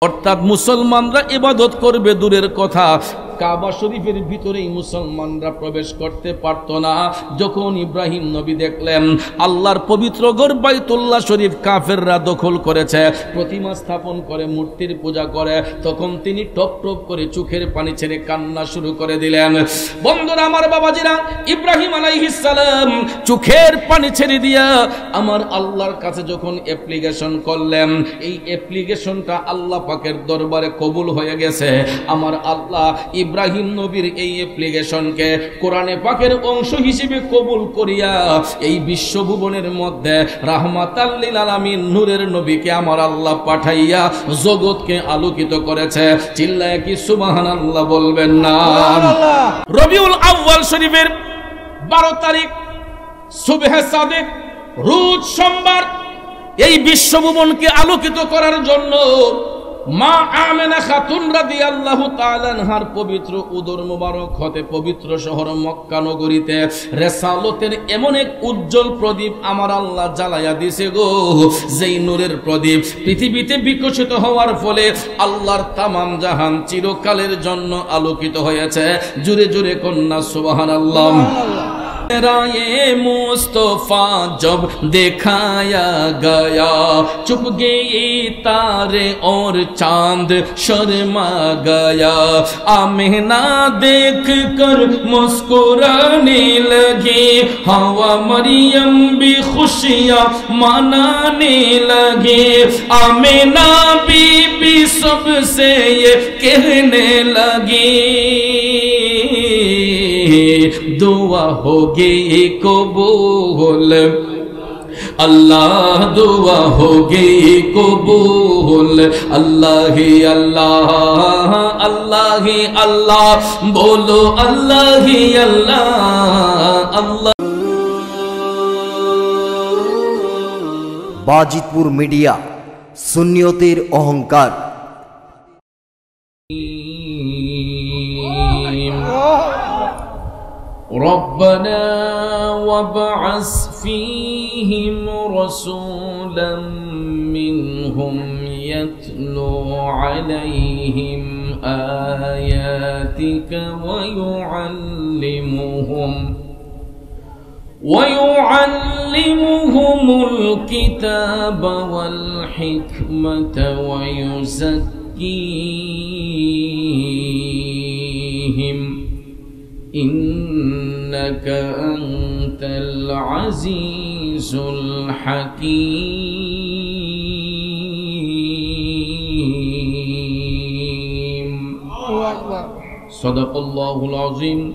অর্থাৎ মুসলমানরা ইবাদত করবে দূরের কথা, কাবা শরীফের ভিতরেই মুসলমানরা প্রবেশ করতে পারত না। যখন ইব্রাহিম নবী দেখলেন আল্লাহর পবিত্র ঘর বাইতুল্লাহ শরীফ কাফেররা দখল করেছে, প্রতিমা স্থাপন করে মূর্তির পূজা করে, তখন তিনি টপ টপ করে চোখের পানি ছেড়ে কান্না শুরু করে দিলেন। বন্ধুরা আমার, বাবাজিরা, ইব্রাহিম আলাইহিস সালাম চোখের পানি ছেড়ে দিয়া আমার আল্লাহর কাছে যখন অ্যাপ্লিকেশন করলেন, এই অ্যাপ্লিকেশনটা আল্লাহ পাকের দরবারে কবুল হয়ে গেছে। আমার আল্লাহ ইব্রাহিম নবীর এই অ্যাপ্লিকেশনকে কোরআনে পাকের অংশ হিসেবে কবুল করিয়া এই বিশ্বভুবনের মধ্যে রাহমাতাল লিল আলামিন নূরের নবীকে আমার আল্লাহ পাঠাইয়া জগৎকে আলোকিত করেছে। চিল্লায় কি সুবহানাল্লাহ বলবেন না? রবিউল আউয়াল শরীফের 12 তারিখ সুবহে সাদিক, রোজ সোমবার, এই বিশ্বভুবনকে আলোকিত করার জন্য মা আমেনা খাতুন রাদিয়াল্লাহু তাআলা আনহার পবিত্র উদর মোবারক হতে পবিত্র শহর মক্কা নগরীতে রিসালতের এমন এক উজ্জ্বল প্রদীপ আমার আল্লাহ জ্বালায়া দিয়েছে গো, যেই নূরের প্রদীপ পৃথিবীতে বিকশিত হওয়ার ফলে আল্লাহর তামাম জাহান চিরকালের জন্য আলোকিত হয়েছে। জোরে জোরে কন্যা সুবহানাল্লাহ। राये मुस्तफा जब दिखाया गया, चुप गई तारे और चांद शर्मा गया। आमिना देख कर मुस्कुराने लगी, हवा मरियम भी खुशियाँ मनाने लगी। आमिना बीबी सबसे ये कहने लगी, दुआ होगी कबूल, अल्लाह दुआ होगी कबूल। अल्लाह ही अल्लाह, अल्लाह ही अल्लाह, बोलो अल्लाह ही अल्लाह, अल्लाह। बाजितपुर मीडिया, सुन्नियतेर अहंकार। ربنا وابعث فيهم رسولا منهم يتلو عليهم آياتك ويعلمهم الكتاب والحكمة ويزكيهم إنك أنت العزيز الحكيم. صدق الله العظيم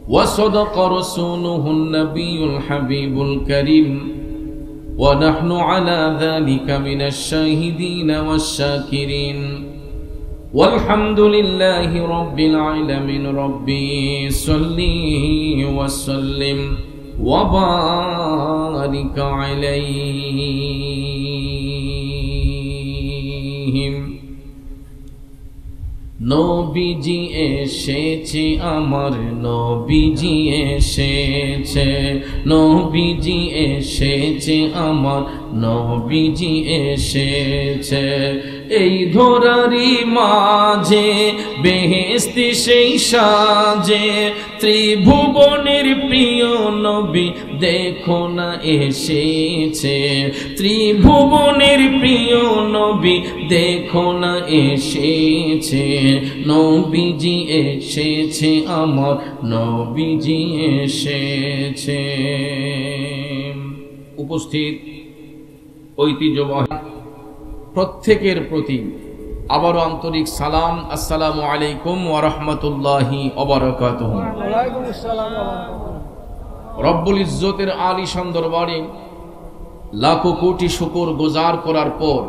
وصدق رسوله النبي الحبيب الكريم، ونحن على ذلك من الشاهدين والشاكرين، والحمد لله رب العالمين. ربي صلي وسلم وبارك عليهم. নবীজি এসেছে আমার, নবীজি এসেছে, নবীজি এসেছে আমার, নবীজি এসেছে। এই ধরারি মাঝে বেহেশতি সেই সাজে, ত্রিভুবনের প্রিয় নবী দেখো না এসেছে। ত্রিভুবনের প্রিয় নবী দেখো না এসেছে। নবীজি এসেছে আমার, নবীজি এসেছে। উপস্থিত ঐতিহ্যবাহী প্রত্যেকের প্রতি আবারও আন্তরিক সালাম। আসসালামু আলাইকুম ওয়া রাহমাতুল্লাহি ওয়া বারাকাতুহু। ওয়ালাইকুম আসসালাম ওয়া রাহমাতুল্লাহ। রব্বুল ইজ্জতের আলিশান দরবারে লাখো কোটি শুকর গুজার করার পর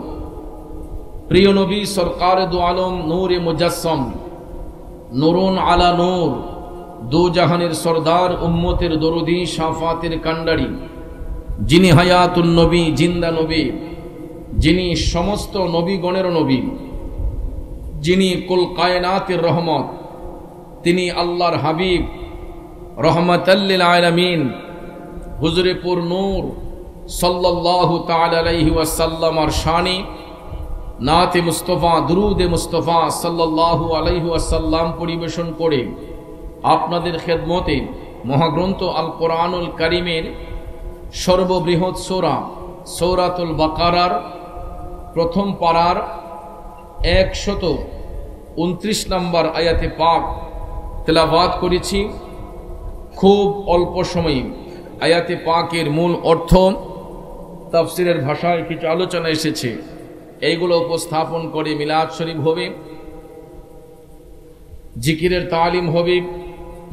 প্রিয় নবী সরকার দু আলম নূরে মুজাসসাম, নূরুন আলা নূর, দু জাহানের সরদার, উম্মতের দরদি, শাফাতের কান্ডারি, যিনি হায়াতুন নবী, জিন্দা নবী, যিনি সমস্ত নবীগণের নবী, যিনি কুল কায়নাতের রহমত, তিনি আল্লাহর হাবিব রহমাতাল লিল আলামিন হুজুরে পুর নূর সাল্লাল্লাহু তাআলা আলাইহি ওয়াসাল্লামের শানে নাতে মুস্তফা দুরুদে মুস্তফা সাল্লাল্লাহু আলাইহি ওয়াসাল্লাম পরিবেশন করে আপনাদের খেদমতে মহাগ্রন্থ আল কোরআনুল কারীমের সর্ববৃহৎ সূরা সূরাতুল বাকারার প্রথম পারার 129 নম্বর আয়াতে পাক তেলাওয়াত করেছি। খুব অল্প সময়ে আয়াতে পাকের মূল অর্থ, তাফসিরের ভাষায় কিছু আলোচনা এসেছে, এইগুলো উপস্থাপন করে মিলাদ শরীফ হবে, জিকিরের তালিম হবে,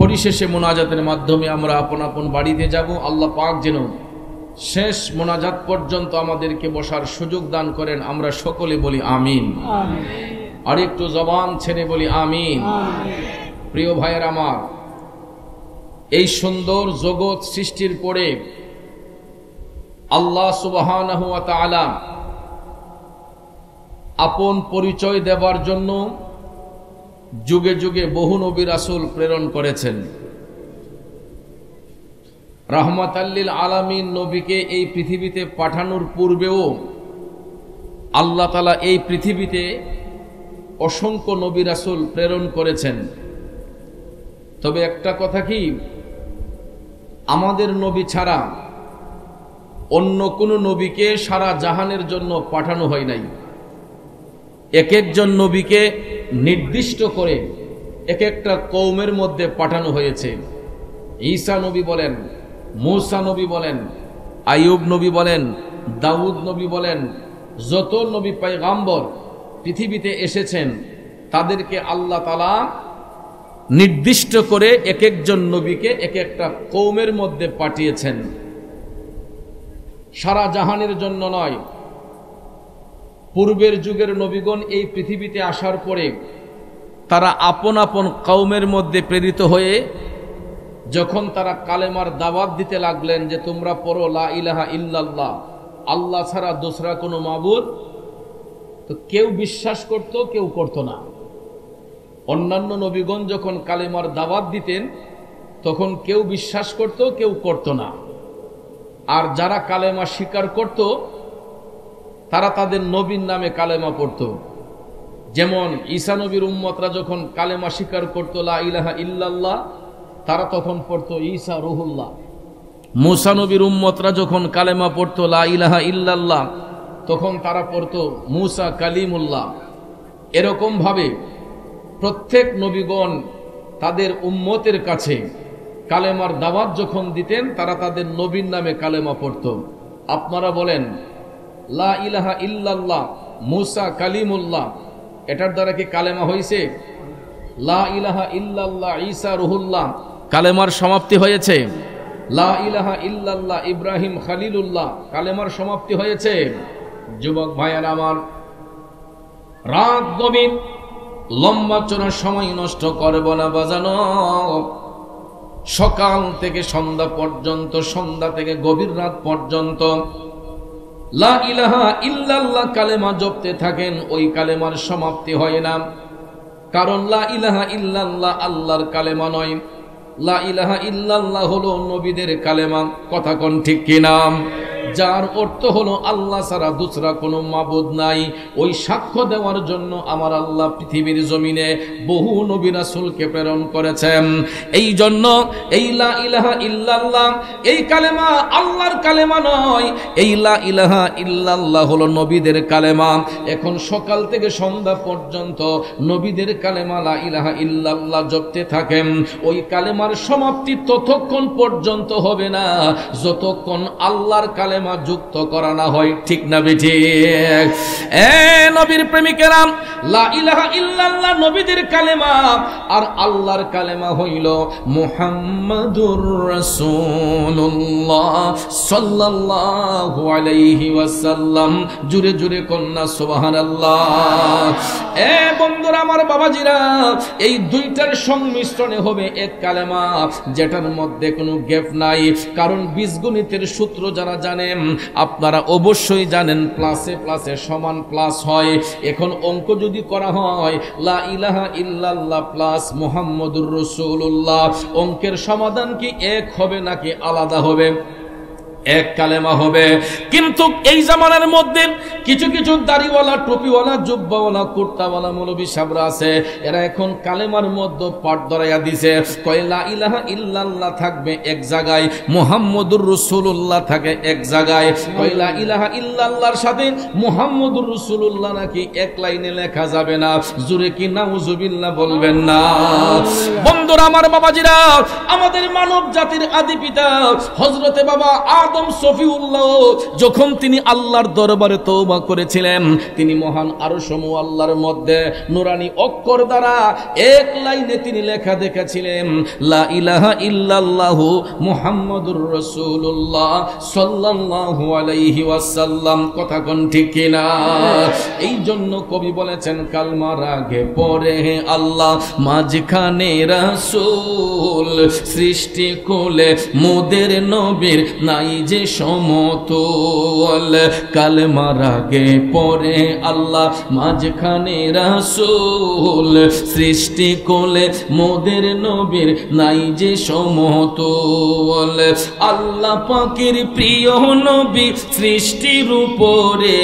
পরিশেষে মোনাজাতের মাধ্যমে আমরা আপন আপন বাড়িতে যাব। আল্লাহ পাক যেন শেষ মোনাজাত পর্যন্ত আমাদেরকে বসার সুযোগ দান করেন। আমরা সকলে বলি আমিন। আর একটু জবান ছেড়ে বলি আমিন। প্রিয় ভাইয়ের আমার, এই সুন্দর জগৎ সৃষ্টির পরে আল্লাহ সুবহানাহু ওয়া তাআলা আপন পরিচয় দেবার জন্য যুগে যুগে বহু নবী রাসূল প্রেরণ করেছেন। রাহমাতাল লিল আলামিন নবীকে এই পৃথিবীতে পাঠানোর পূর্বেও আল্লাহ তাআলা এই পৃথিবীতে অসংখ্য নবী রাসূল প্রেরণ করেছেন। তবে একটা কথা কি, আমাদের নবী ছাড়া অন্য কোনো নবীকে সারা জাহানের জন্য পাঠানো হয় নাই। এক একজন নবীকে নির্দিষ্ট করে এক একটা কওমের মধ্যে পাঠানো হয়েছে। ঈসা নবী বলেন, মূসা নবী বলেন, আইয়ুব নবী বলেন, দাউদ নবী বলেন, যত নবী পয়গাম্বর পৃথিবীতে এসেছেন তাদেরকে আল্লাহ তাআলা নির্দিষ্ট করে এক একজন নবীকে এক একটা কওমের মধ্যে পাঠিয়েছেন, সারা জাহানের জন্য নয়। পূর্বের যুগের নবীগণ এই পৃথিবীতে আসার পরে তারা আপন আপন কওমের মধ্যে প্রেরিত হয়ে যখন তারা কালেমার দাওয়াত দিতে লাগলেন যে তোমরা পড়ো লা ইলাহা ইল্লাল্লাহ, আল্লাহ ছাড়া দোসরা কোনো মাবুদ, তো কেউ বিশ্বাস করত, কেউ করত না। অন্যান্য নবীগণ যখন কালেমার দাওয়াত দিতেন তখন কেউ বিশ্বাস করত, কেউ করত না। আর যারা কালেমা স্বীকার করত তারা তাদের নবীর নামে কালেমা পড়ত। যেমন ঈসা নবীর উম্মতরা যখন কালেমা স্বীকার করত লা ইলাহা ইল্লাল্লাহ, তারা তখন পড়ত ঈসা রুহুল্লাহ। মূসা নবীর উম্মতরা যখন কালেমা পড়ত লা ইলাহা ইল্লাল্লাহ, তখন তারা পড়ত মূসা কালিমুল্লাহ। এরকম ভাবে প্রত্যেক নবীগণ তাদের উম্মতের কাছে কালেমার দাওয়াত যখন দিতেন তারা তাদের নবীর নামে কালেমা পড়ত। আপনারা বলেন লা ইলাহা ইল্লাল্লাহ মূসা কালিমুল্লাহ, এটার দ্বারা কি কালেমা হয়েছে? লা ইলাহা ইল্লাল্লাহ ঈসা রুহুল্লাহ, কালেমার সমাপ্তি হয়েছে? লা ইলাহা ইল্লাল্লাহ ইব্রাহিম খলিলুল্লাহ, কালেমার সমাপ্তি হয়েছে? যুবক ভাইয়েরা আমার, রাত গভীর, লম্বা চড়া সময় নষ্ট করব না বাজানো। সকাল থেকে সন্ধ্যা পর্যন্ত, সন্ধ্যা থেকে গভীর রাত পর্যন্ত লা ইলাহা ইল্লাল্লাহ কালেমা জপতে থাকেন, ওই কালেমার সমাপ্তি হয় না। কারণ লা ইলাহা ইল্লাল্লাহ আল্লাহর কালেমা নয়, লা ইলাহা ইল্লাল্লাহ হলো নবীদের কালেমা। কথা কোন ঠিক কিনা? যার অর্থ হলো আল্লাহ ছাড়া দুসরা কোনো মাবুদ নাই। ওই সাক্ষ্য দেওয়ার জন্য আমার আল্লাহ পৃথিবীর জমিনে বহু নবী রাসূলকে প্রেরণ করেছেন। এই জন্য এই লা ইলাহা ইল্লাল্লাহ এই কালেমা আল্লাহর কালেমা নয়, এই লা ইলাহা ইল্লাল্লাহ হলো নবীদের কালেমা। এখন সকাল থেকে সন্ধ্যা পর্যন্ত নবীদের কালেমা লা ইলাহা ইল্লাল্লাহ জপতে থাকেন। ওই কালেমার সমাপ্তি ততক্ষণ পর্যন্ত হবে না যতক্ষণ আল্লাহর কালেমা যুক্ত করা না হয়। ঠিক না বেঠিক? নবীর প্রেমিকেরা, লা ইলাহা ইল্লাল্লাহ নবীদের কালেমা, আর আল্লাহর কালেমা হইল মুহাম্মাদুর রাসূলুল্লাহ সাল্লাল্লাহু আলাইহি ওয়াসাল্লাম। জুরে জুরে কন্যা সুবহানাল্লাহ। বন্ধুরা আমার, বাবাজিরা, এই দুইটার সংমিশ্রণে হবে এক কালেমা, যেটার মধ্যে কোনো গ্যাপ নাই। কারণ বীজগণিতের সূত্র যারা জানেন, আপনারা অবশ্যই জানেন প্লাসে প্লাসে সমান প্লাস হয়। এখন অঙ্ক যদি করা হয় লা ইলাহা ইল্লাল্লাহ প্লাস মুহাম্মাদুর রাসূলুল্লাহ, অঙ্কের সমাধান কি এক হবে নাকি আলাদা হবে? এক কালেমা হবে। কিন্তু এই জামানার মধ্যে কিছু কিছু দাড়িওয়ালা, টুপিওয়ালা, জুব্বাওয়ালা, কুর্তাওয়ালা মৌলবী সাহেবরা আছে, এরা এখন কালেমার মধ্যে পাট ধরাইয়া দিছে। কয় লা ইলাহা ইল্লাল্লাহ থাকবে এক জায়গায়, মুহাম্মদুর রাসূলুল্লাহ থাকে এক জায়গায়। কয় লা ইলাহা ইল্লাল্লাহর সাথে মুহাম্মদুর রাসূলুল্লাহ নাকি এক লাইনে লেখা যাবে না। জোরে কি নাউজুবিল্লাহ বলবেন না? বন্ধুরা আমার, বাবাজিরা, আমাদের মানব জাতির আদি পিতা হযরতে বাবা আদম সফিউল্লাহ যখন তিনি আল্লাহর দরবারে তওবা করেছিলেন, তিনি মহান আরশ আল্লাহর মধ্যে নুরানি অক্ষর দ্বারা এক লাইনে তিনি লেখা দেখেছিলেন, লা ইলাহা ইল্লাল্লাহু মুহাম্মাদুর রাসূলুল্লাহ সাল্লাল্লাহু আলাইহি ওয়াসাল্লাম। কথা কোন ঠিক কিনা? এই জন্য কবি বলেছেন, কালমার আগে পরে আল্লাহ, মাঝখানে রাসূল, সৃষ্টি কোলে মোদের নবীর নাই যে সমতল। কালেমার আগে পরে আল্লাহ, মাঝখানে রাসূল, সৃষ্টি কোলে মোদের নবীর নাই যে সমতল। আল্লাহ পাকের প্রিয় নবী সৃষ্টির উপরে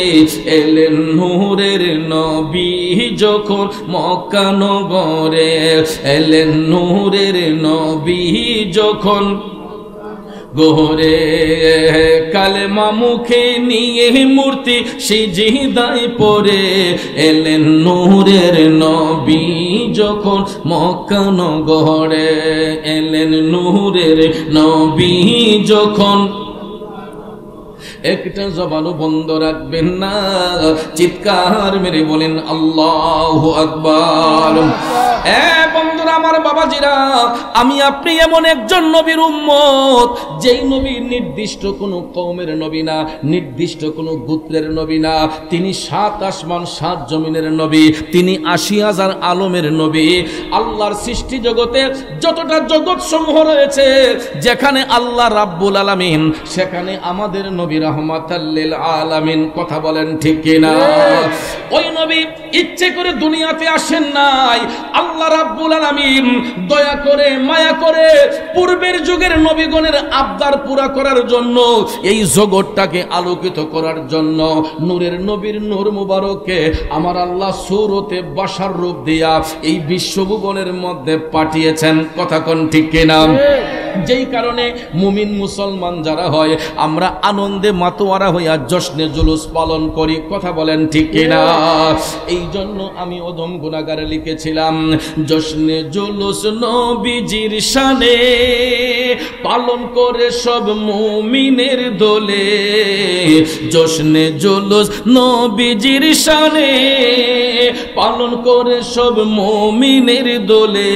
এলেন নূরের নবী যখন মক্কা নগরে, এলেন নূরের নবী যখন গোরে। কালেমা মুখে নিয়ে মূর্তি সিজদায় পড়ে এলেন নূরের নবী যখন মক্কা নগরে, এলেন নূরের নবী যখন। একটা জবানও বন্ধ রাখবেন না, চিৎকার মেরে বলেন আল্লাহু আকবার। বন্ধুরা আমার, বাবাজিরা, আমি আপনি এমন একজন নবীর উম্মত, যেই নবী নির্দিষ্ট কোন কওমের নবী না, নির্দিষ্ট কোন গোত্রের নবী না। তিনি 7 আসমান 7 জমিনের নবী, তিনি 80,000 আলমের নবী। আল্লাহর সৃষ্টি জগতে যতটা জগৎ সমূহ রয়েছে, যেখানে আল্লাহ রাব্বুল আলামিন, সেখানে আমাদের নবী রাহমাতাল লিল আলামিন। কথা বলেন ঠিক কিনা? ওই নবী ইচ্ছে করে দুনিয়াতে আসেন নাই। আল্লাহ রাব্বুল আলামিন দয়া করে, মায়া করে পূর্বের যুগের নবীগণের আবদার পুরা করার জন্য, এই জগৎটাকে আলোকিত করার জন্য নূরের নবীর নূর মুবারককে আমার আল্লাহ সূরতে বাশার রূপ দিয়া এই বিশ্বভুবনের মধ্যে পাঠিয়েছেন। কথা কোন ঠিক কিনা? যেই কারণে মুমিন মুসলমান যারা হয়, আমরা আনন্দে মাতোয়ারা হইয়া জশ্নে জুলুস পালন করি। কথা বলেন ঠিক কিনা? এই জন্য আমি অদম গুনাহগারে লিখেছিলাম, জশ্নে জুলুস নবীজির শানে পালন করে সব মুমিনের দোলে, জশ্নে জুলুস নবীজির শানে পালন করে সব মুমিনের দোলে,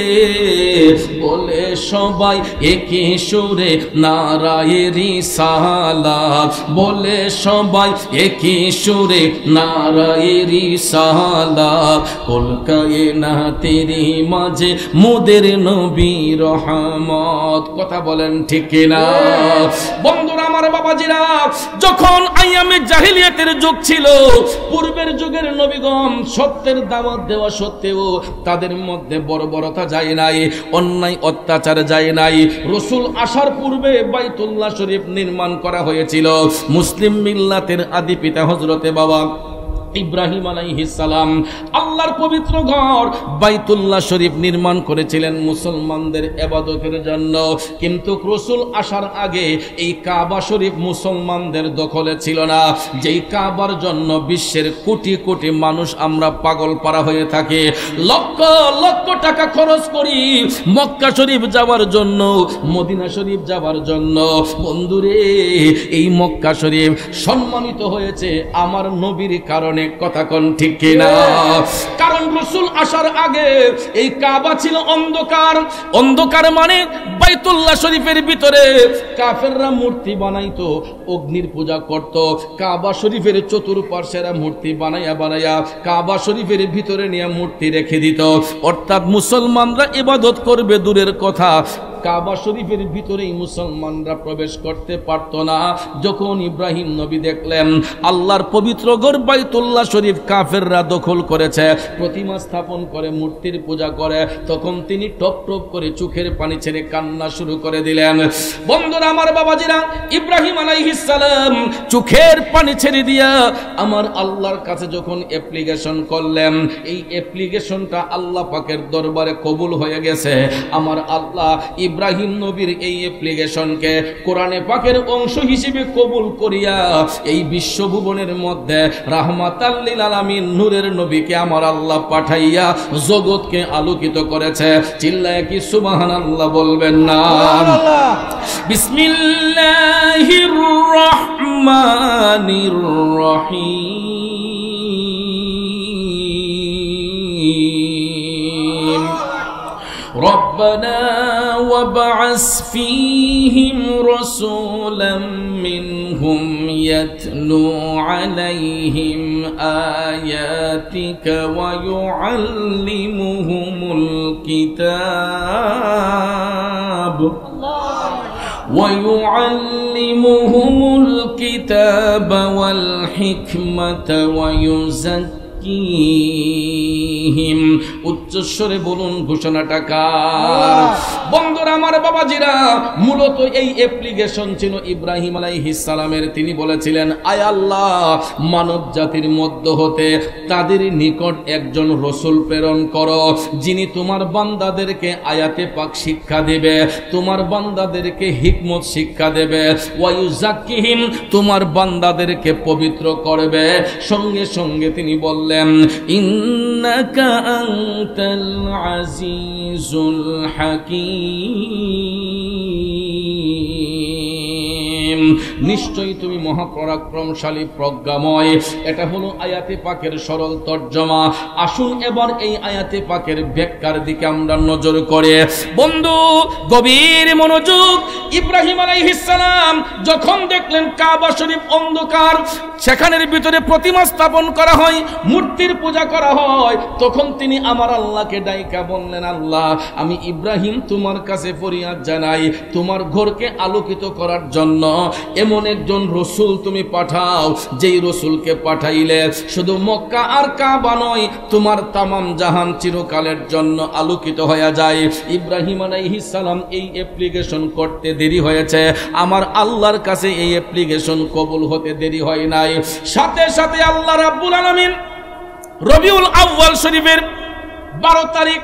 বলে সবাই একই সুরে নারায়ে রিসালাত, বলে সবাই একই সুরে নারায়ে রিসালাত। কুল কায়নাতের মাঝে মোদের নবী রহমত। কথা বলেন ঠিক কিনা? বন্ধুরা আমার, বাবাজিরা, যখন আইয়ামে জাহিলিয়াতের যুগ ছিল, পূর্বের যুগের নবীগণ সত্যের দাওয়াত দেওয়া সত্ত্বেও তাদের মধ্যে বর্বরতা যায় নাই, অন্যায় অত্যাচার যায় নাই। রাসূল আসার পূর্বে বাইতুল্লাহ শরীফ নির্মাণ করা হয়েছিল। মুসলিম মিল্লাতের আদি পিতা হযরতে বাবা ইব্রাহিম আলাইহিস সালাম আল্লাহর পবিত্র ঘর বাইতুল্লাহ শরীফ নির্মাণ করেছিলেন মুসলমানদের ইবাদতের জন্য। কিন্তু রাসূল আসার আগে এই কাবা শরীফ মুসলমানদের দখলে ছিল না, যেই কাবার জন্য বিশ্বের কোটি কোটি মানুষ আমরা পাগল পারা হয়ে থাকে। লক্ষ লক্ষ টাকা খরচ করি মক্কা শরীফ যাওয়ার জন্য, মদিনা শরীফ যাওয়ার জন্য। বন্ধুরে, এই মক্কা শরীফ সম্মানিত হয়েছে আমার নবীর কারণে। কথা কোন ঠিক কিনা? কারণ রাসূল আসার আগে এই কাবা ছিল অন্ধকার। অন্ধকার মানে বাইতুল্লাহ শরীফের ভিতরে কাফেররা মূর্তি বানাইতো, অগ্নির পূজা করত। কাবা শরীফের চতুর্পার্শ্বেরা মূর্তি বানাইয়া বানাইয়া কাবা শরীফের ভিতরে নিয়ে মূর্তি রেখে দিত। অর্থাৎ মুসলমানরা ইবাদত করবে দূরের কথা, কাবা শরীফের ভিতরেই মুসলমানরা প্রবেশ করতে পারত না। যখন ইব্রাহিম নবী দেখলেন আল্লাহর পবিত্র ঘর বাইতুল্লাহ শরীফ কাফেররা দখল করেছে, প্রতিমা স্থাপন করে মূর্তির পূজা করে, তখন তিনি টপ টপ করে চোখের পানি ছেড়ে কান্না শুরু করে দিলেন। বন্ধুরা আমার, বাবাজিরা, ইব্রাহিম আলাইহিস সালাম চোখের পানি ছেড়ে দিয়া আমার আল্লাহর কাছে যখন অ্যাপ্লিকেশন করলেন, এই অ্যাপ্লিকেশনটা আল্লাহ পাকের দরবারে কবুল হয়ে গেছে। আমার আল্লাহ ইব্রাহিম নবীর এই অ্যাপ্লিকেশনকে কোরআনে পাকের অংশ হিসেবে কবুল করিয়া এই বিশ্বভুবনের মধ্যে রাহমাতাল লিল আলামিন নূরের নবীকে আমার আল্লাহ পাঠাইয়া জগৎকে আলোকিত করেছে। চিল্লায় কি সুবহানাল্লাহ বলবেন না? বিসমিল্লাহির রহমানির রহিম। ربنا وابعث فيهم رسولا منهم يتلو عليهم آياتك ويعلمهم الكتاب والحكمة ويزكيهم। উচ্চস্বরে বলুন ঘোষণাটা কার? বন্ধুরা আমার, বাবাজিরা, মূলত এই অ্যাপ্লিকেশন ছিল ইব্রাহিম আলাইহিস সালামের। তিনি বলেছিলেন, আয় আল্লাহ, মানব জাতির মধ্য হতে তাদের নিকট একজন রসুল প্রেরণ করো, যিনি তোমার বান্দাদেরকে আয়াতে পাক শিক্ষা দেবে, তোমার বান্দাদেরকে হিকমত শিক্ষা দেবে, ওয়ায়ুজাক্কিহিম, তোমার বান্দাদেরকে পবিত্র করবে। সঙ্গে সঙ্গে তিনি বললেন, ইন্নাকা আনতাল আজিজুল হাকীম, নিশ্চয়ই তুমি মহাপরাক্রমশালী প্রজ্ঞাময়। এটা হলো আয়াতে পাকের সরল তর্জমা। আসুন এবার এই আয়াতে পাকের ব্যাখ্যার দিকে আমরা নজর করে। বন্ধু, গভীর মনোযোগ। ইব্রাহিম আলাইহিস সালাম যখন দেখলেন কাবা শরীফ অন্ধকার, সেখানের ভিতরে প্রতিমা স্থাপন করা হয়, মূর্তির পূজা করা হয়, তখন তিনি আমার আল্লাহকে ডাইকা বললেন, আল্লাহ, আমি ইব্রাহিম তোমার কাছে ফরিয়াদ জানাই, তোমার ঘরকে আলোকিত করার জন্য এমন একজন রসুল তুমি পাঠাও, যেই রসুলকে পাঠাইলে শুধু মক্কা আর কাবা নয়, তোমার তামাম জাহান চিরকালের জন্য আলোকিত হয়ে যায়। ইব্রাহিম আলাইহিস সালাম এই অ্যাপ্লিকেশন করতে দেরি হয়েছে, আমার আল্লাহর কাছে এই অ্যাপ্লিকেশন কবুল হতে দেরি হয় নাই। সাথে সাথে আল্লাহ রাব্বুল আলামিন রবিউল আউয়াল শরীফের 12 তারিখ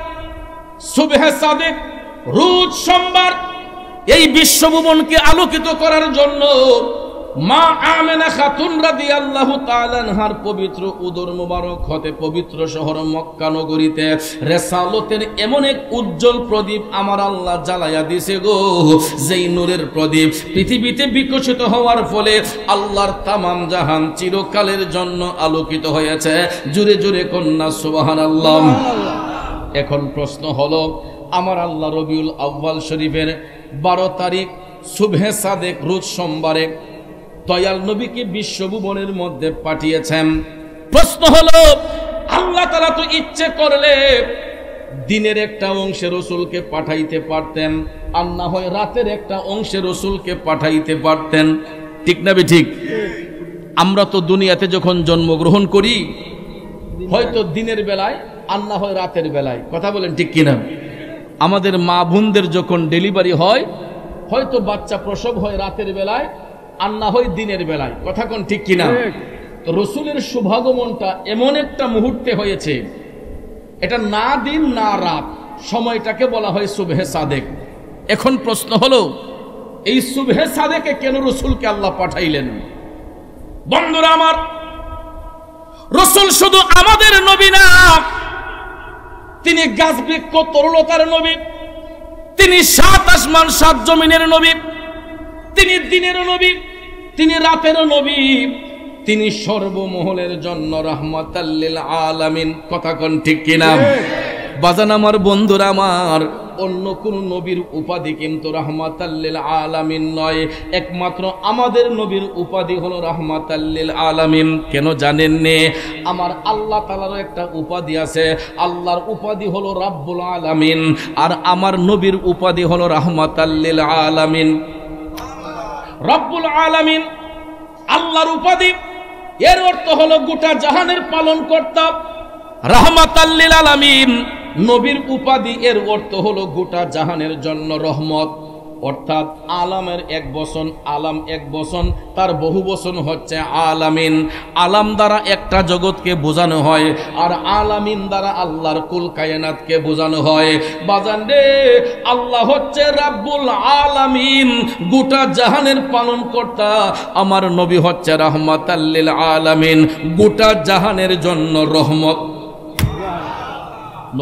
সুবহে সাদেক, রোজ সোমবার, এই বিশ্বভুবনকে আলোকিত করার জন্য মা আমেনা খাতুন রাদিয়াল্লাহু তাআলা আনহার পবিত্র উদর মোবারক হতে পবিত্র শহর মক্কা নগরীতে রিসালতের এমন এক উজ্জ্বল প্রদীপ আমার আল্লাহ জ্বালায়া দিয়েছে গো, যেই নূরের প্রদীপ পৃথিবীতে বিকশিত হওয়ার ফলে আল্লাহর তামাম জাহান চিরকালের জন্য আলোকিত হয়েছে। জোরে জোরে কন্যা সুবহানাল্লাহ। এখন প্রশ্ন হলো, আমার আল্লাহ রবিউল আউয়াল শরীফের 12 তারিখ সুবহে সাদেক, রোজ সোমবারে দয়াল নবীকে বিশ্বভুবনের মধ্যে পাঠিয়েছেন। প্রশ্ন হলো, আল্লাহ তাআলা তো ইচ্ছে করলে দিনের একটা অংশে রসুলকে পাঠাইতে পারতেন, আর না হয় রাতের একটা অংশে রসুলকে পাঠাইতে পারতেন, ঠিক না ঠিক? আমরা তো দুনিয়াতে যখন জন্মগ্রহণ করি, হয়তো দিনের বেলায় আর না হয় রাতের বেলায়, কথা বলেন ঠিক কিনা? আমাদের মা বোনদের যখন ডেলিভারি হয়, হয়তো বাচ্চা প্রসব হয় রাতের বেলায় আর না হয় দিনের বেলায়, কথা কোন ঠিক কিনা? তো রসুলের শুভাগমনটা এমন একটা মুহূর্তে হয়েছে, এটা না দিন না রাত, সময়টাকে বলা হয় সুবহে সাদেক। এখন প্রশ্ন হলো, এই সুবহে সাদেকে কেন রসুলকে আল্লাহ পাঠাইলেন? বন্ধুরা আমার, রসুল শুধু আমাদের নবী না, তিনি গাছ বৃক্ষ তরুলতার নবী, তিনি 7 আসমান 7 জমিনের নবী, তিনি দিনের নবী, তিনি রাতের নবী, তিনি সর্বমহলের জন্য রাহমাতাল লিল আলামিন, কথা কোন ঠিক কিনা? বাজান আমার, বন্ধুরা আমার, অন্য কোন নবীর উপাধি কিন্তু রাহমাতাল লিল আলামিন নয়, একমাত্র আমাদের নবীর উপাধি হলো রাহমাতাল লিল আলামিন। কেন জানেন নে? আমার আল্লাহ তাআলারও একটা উপাধি আছে, আল্লাহর উপাধি হলো রাব্বুল আলামিন, আর আমার নবীর উপাধি হলো রাহমাতাল লিল আলামিন। রব্বুল আলামিন আল্লাহর উপাধি, এর অর্থ হলো গোটা জাহানের পালনকর্তা। রাহমাতাল লিল আলামিন নবীর উপাধি, এর অর্থ হলো গোটা জাহানের জন্য রহমত। অর্থাৎ আলামের এক বচন, আলাম এক বচন, তার বহু বচন হচ্ছে আলামিন। আলাম দ্বারা একটা জগৎকে বোঝানো হয়, আর আলামিন দ্বারা আল্লাহর কুল কায়নাতকে বোঝানো হয়। বাজান রে, আল্লাহ হচ্ছে রাব্বুল আলামিন, গোটা জাহানের পালনকর্তা। আমার নবী হচ্ছে রাহমাতাল লিল আলামিন, গোটা জাহানের জন্য রহমত।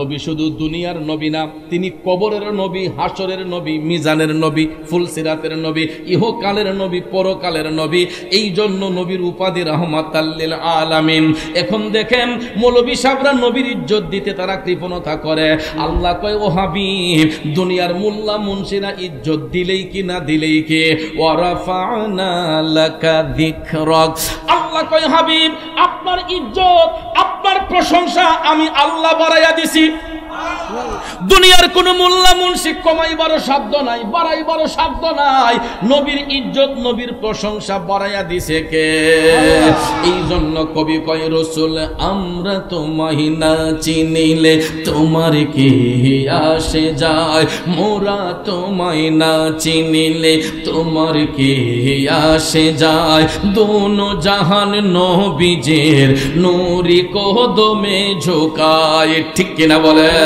নবী শুধু দুনিয়ার নবী না, তিনি কবরের নবী, হাসরের নবী, মিজানের নবী, ফুলসিরাতের নবী, ইহকালের নবী, পরকালের নবী। এই জন্য নবীর উপাধি রাহমাতাল লিল আলামিন। এখন দেখেন মৌলভী সাহেবরা নবীর ইজ্জত দিতে তারা কৃপণতা করে। আল্লাহ কয়, ও হাবিব, দুনিয়ার মোল্লা মুন্সিরা ইজ্জত দিলেই কি না দিলেই কি, ওয়া রাফা'না লাকা যিকরাক। আল্লাহ কয়, হাবিব, আপনার ইজ্জত, আপনার প্রশংসা আমি আল্লাহ বাড়াইয়া দিছি। দুনিয়ার কোন মোল্লা মুন্সি কমাইবারও সাধ্য নাই, বাড়াইবারও সাধ্য নাই। নবীর ইজ্জত, নবীর প্রশংসা বাড়াইয়া দিছে কে? এই জন্য কবি কয়, রসুল আমরা তোমায় না চিনিলে তোমার কি আসে যায়, মোরা তোমায় না চিনিলে তোমার কি আসে যায়। দোনো জাহান নবীজের নূরি কদমে ঝোকায়, ঠিক কিনা বলেন?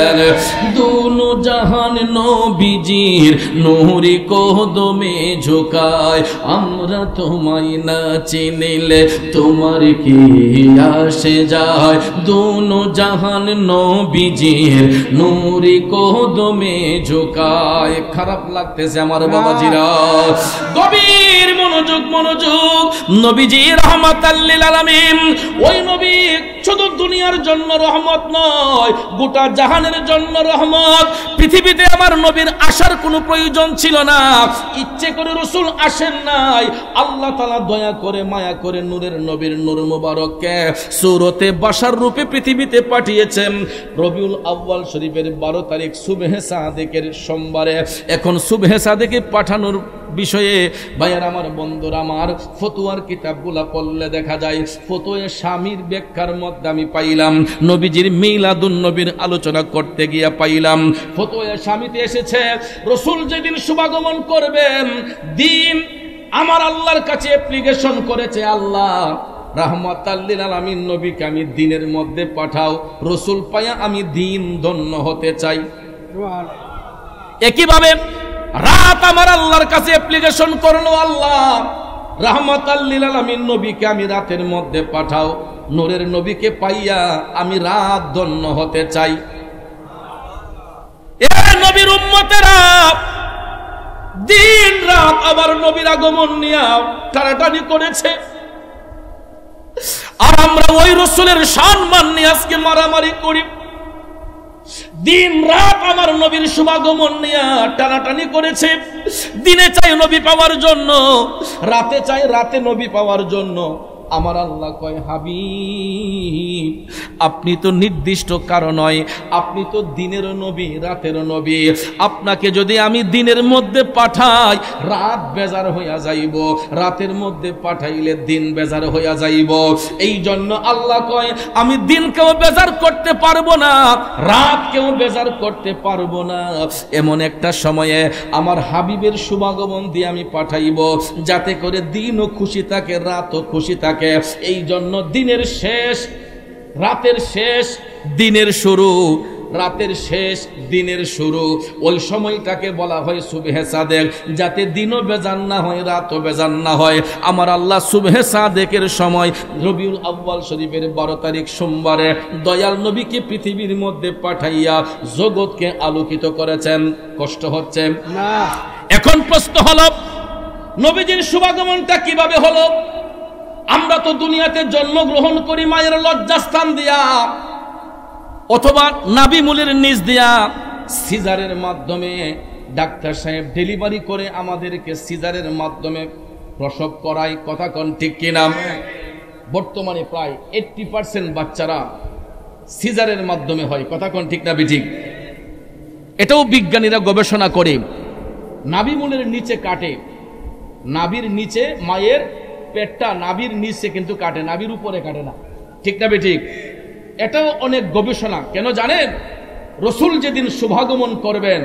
দোনো জাহান নবীজির নূরি কদমে ঝোকায়। আমরা তোমায় না চিনিলে তোমার কি আসে যায়, দোনো জাহান নবীজির নূরি কদমে ঝোকায়। খারাপ লাগতেছে আমার বাবাজিরা, গভীর মনোযোগ, মনোযোগ। নবীজি রাহমাতাল লিল আলামিন, ওই নবী শুধু দুনিয়ার জন্য রহমত নয়, গোটা জাহানের জন্য রহমত। পৃথিবীতে আমার নবীর আসার কোনো প্রয়োজন ছিল না, ইচ্ছে করে রাসূল আসেন নাই। আল্লাহ তাআলা দয়া করে, মায়া করে নূরের নবীর নূর মুবারককে সূরতে বাশার রূপে পৃথিবীতে পাঠিয়েছেন। রবিউল আউয়াল শরীফের 12 তারিখ সুবহে সাদেকের সোমবারে। এখন সুবহে সাদেকে পাঠানোর বিষয়ে ভাইয়ার আমার, বন্ধুরা আমার, ফতোয়ার কিতাবগুলা পড়লে দেখা যায়, ফতোয়া স্বামীর ব্যাখ্যার মধ্যে আমি পাইলাম, নবীজির মিলাদুন নবীর আলোচনা করতে গিয়া পাইলাম, ফতোয়া স্বামীতে এসেছে রাসূল যেদিন শুভাগমন করবেন, দিন আমার আল্লাহর কাছে অ্যাপ্লিকেশন করেছে, আল্লাহ রাহমাতাল লিল আলামিন নবীকে আমি দিনের মধ্যে পাঠাও, রাসূল পায়া আমি দিন ধন্য হতে চাই। একইভাবে রাত আমার আল্লাহর কাছে অ্যাপ্লিকেশন করলো, আল্লাহ রাহমাতাল লিল আলামিন নবীকে আমি রাতের মধ্যে পাঠাও, নূরের নবীকে পাইয়া আমি রাত ধন্য হতে চাই। এ নবীর উম্মতেরা দিন রাত আবার নবীর আগমন নিয়ে টানাটানি করেছে, আর আমরা ওই রাসূলের সম্মান নিয়ে আজকে মারামারি করি। দিন রাত আমার নবীর শুভাগমন নিয়ে টানাটানি করেছে। দিনে চাই নবী পাওয়ার জন্য, রাতে চাই রাতে নবী পাওয়ার জন্য। আমার আল্লাহ কয়, হাবিব আপনি তো নির্দিষ্ট কারণ নয়, আপনি তো দিনের নবী, রাতের নবী। আপনাকে যদি আমি দিনের মধ্যে পাঠাই, রাত বেজার হইয়া যাইব, রাতের মধ্যে পাঠাইলে দিন বেজার হইয়া যাইব। এই জন্য আল্লাহ কয়, আমি দিনকেও বেজার করতে পারবো না, রাতকেও বেজার করতে পারবো না। এমন একটা সময়ে আমার হাবিবের শুভাগমন দিয়ে আমি পাঠাইব, যাতে করে দিনও খুশি থাকে, রাতও খুশি থাকে। এই জন্য দিনের শেষ, রাতের শেষ, দিনের শুরু, রাতের শেষ, দিনের শুরু, ওই সময়টাকে বলা হয় সুবহে সাদেক, যাতে দিনও বেজান না হয়, রাতও বেজান না হয়। আমার আল্লাহ সুবহে সাদেকের সময় রবিউল আউয়াল শরীফের 12 তারিখ সোমবারে দয়াল নবীকে পৃথিবীর মধ্যে পাঠাইয়া জগৎকে আলোকিত করেছেন। কষ্ট হচ্ছে না? এখন প্রশ্ন হলো, নবীজির শুভাগমনটা কিভাবে হলো? আমরা তো দুনিয়াতে জন্মগ্রহণ করি মায়ের লজ্জাস্থান দিয়া, অথবা নাভি মূলের নিচ দিয়া, সিজারের মাধ্যমে ডাক্তার সাহেব ডেলিভারি করে আমাদেরকে সিজারের মাধ্যমে প্রসব করায়, কথা কোন ঠিক কিনা? বর্তমানে প্রায় 80% বাচ্চারা সিজারের মাধ্যমে হয়, কথা কোন ঠিক না বেঠিক? এটাও বিজ্ঞানীরা গবেষণা করে নাভিমূলের নিচে কাটে, নাভির নিচে, মায়ের পেটটা নাভির নিচে কিন্তু কাটে, নাভির উপরে কাটে না, ঠিক না বেঠিক? এটাও অনেক গবেষণা। কেন জানেন? রসুল যেদিন শুভাগমন করবেন,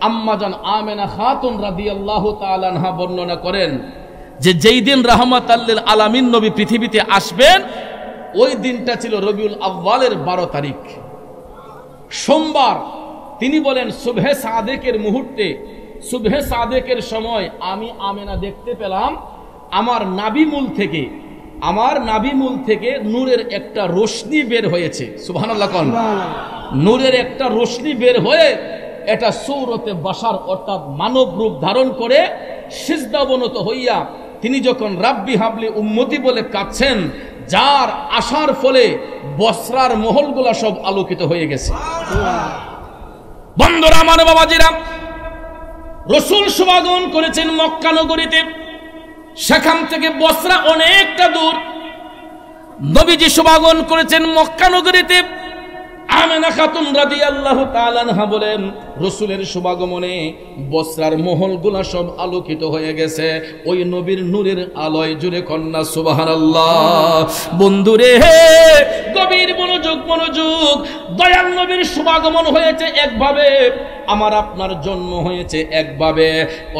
আম্মাজান আমেনা খাতুন রাদিয়াল্লাহু তাআলা আনহা বর্ণনা করেন যে যেই দিন রাহমাতাল লিল আলামিন নবী পৃথিবীতে আসবেন, ওই দিনটা ছিল রবিউল আউয়ালের 12 তারিখ, সোমবার। তিনি বলেন সুবহে সাদেকের মুহূর্তে, সুবহে সাদেকের সময় আমি আমেনা দেখতে পেলাম আমার নাভিমূল থেকে নূরের একটা রশ্মি বের হয়েছে। সুবহানাল্লাহ কোন? নূরের একটা রশ্মি বের হয়ে এটা সূরতে বাশার অর্থাৎ মানব রূপ ধারণ করে সিজদা অবনত হইয়া তিনি যখন রাব্বি হাবলি উম্মতি বলে কাঁদছেন, যার আসার ফলে বসরার মহলগুলা সব আলোকিত হয়ে গেছে। বন্ধুরা আমার, বাবাজিরা, রসুল শুভাগমন করেছেন মক্কা নগরীতে, সেখান থেকে বসরা অনেকটা দূর। নবীজি শুভাগমন করেছেন মক্কা নগরীতে। আমেনা খাতুন রাদিয়াল্লাহু তাআলা আনহা বলেন রসুলের শুভাগমনে বসরার মহলগুলা সব আলোকিত হয়ে গেছে ওই নবীর নূরের আলোয়। জুড়ে কন্যা সুবহানাল্লাহ। বন্ধুরে, গভীর মনোযোগ, দয়াল নবীর শুভাগমন হয়েছে একভাবে, আমার আপনার জন্ম হয়েছে একভাবে।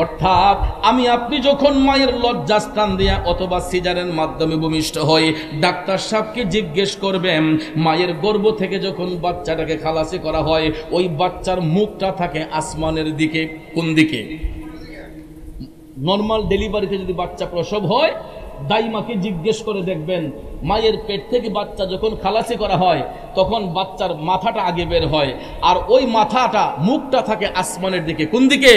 অর্থাৎ আমি আপনি যখন মায়ের লজ্জাস্থান দিয়া অথবা সিজারের মাধ্যমে ভূমিষ্ঠ হই, ডাক্তার সাহেবকে জিজ্ঞেস করবেন মায়ের গর্ভ থেকে যখন বাচ্চাটাকে খালাসি করা হয়, ওই বাচ্চার মুখটা থাকে আসমানের দিকে। কোন দিকে? নর্মাল ডেলিভারিতে যদি বাচ্চা প্রসব হয়, দাইমাকে জিজ্ঞেস করে দেখবেন মায়ের পেট থেকে বাচ্চা যখন খালাসি করা হয় তখন বাচ্চার মাথাটা আগে বের হয়, আর ওই মাথাটা, মুখটা থাকে আসমানের দিকে। কোন দিকে?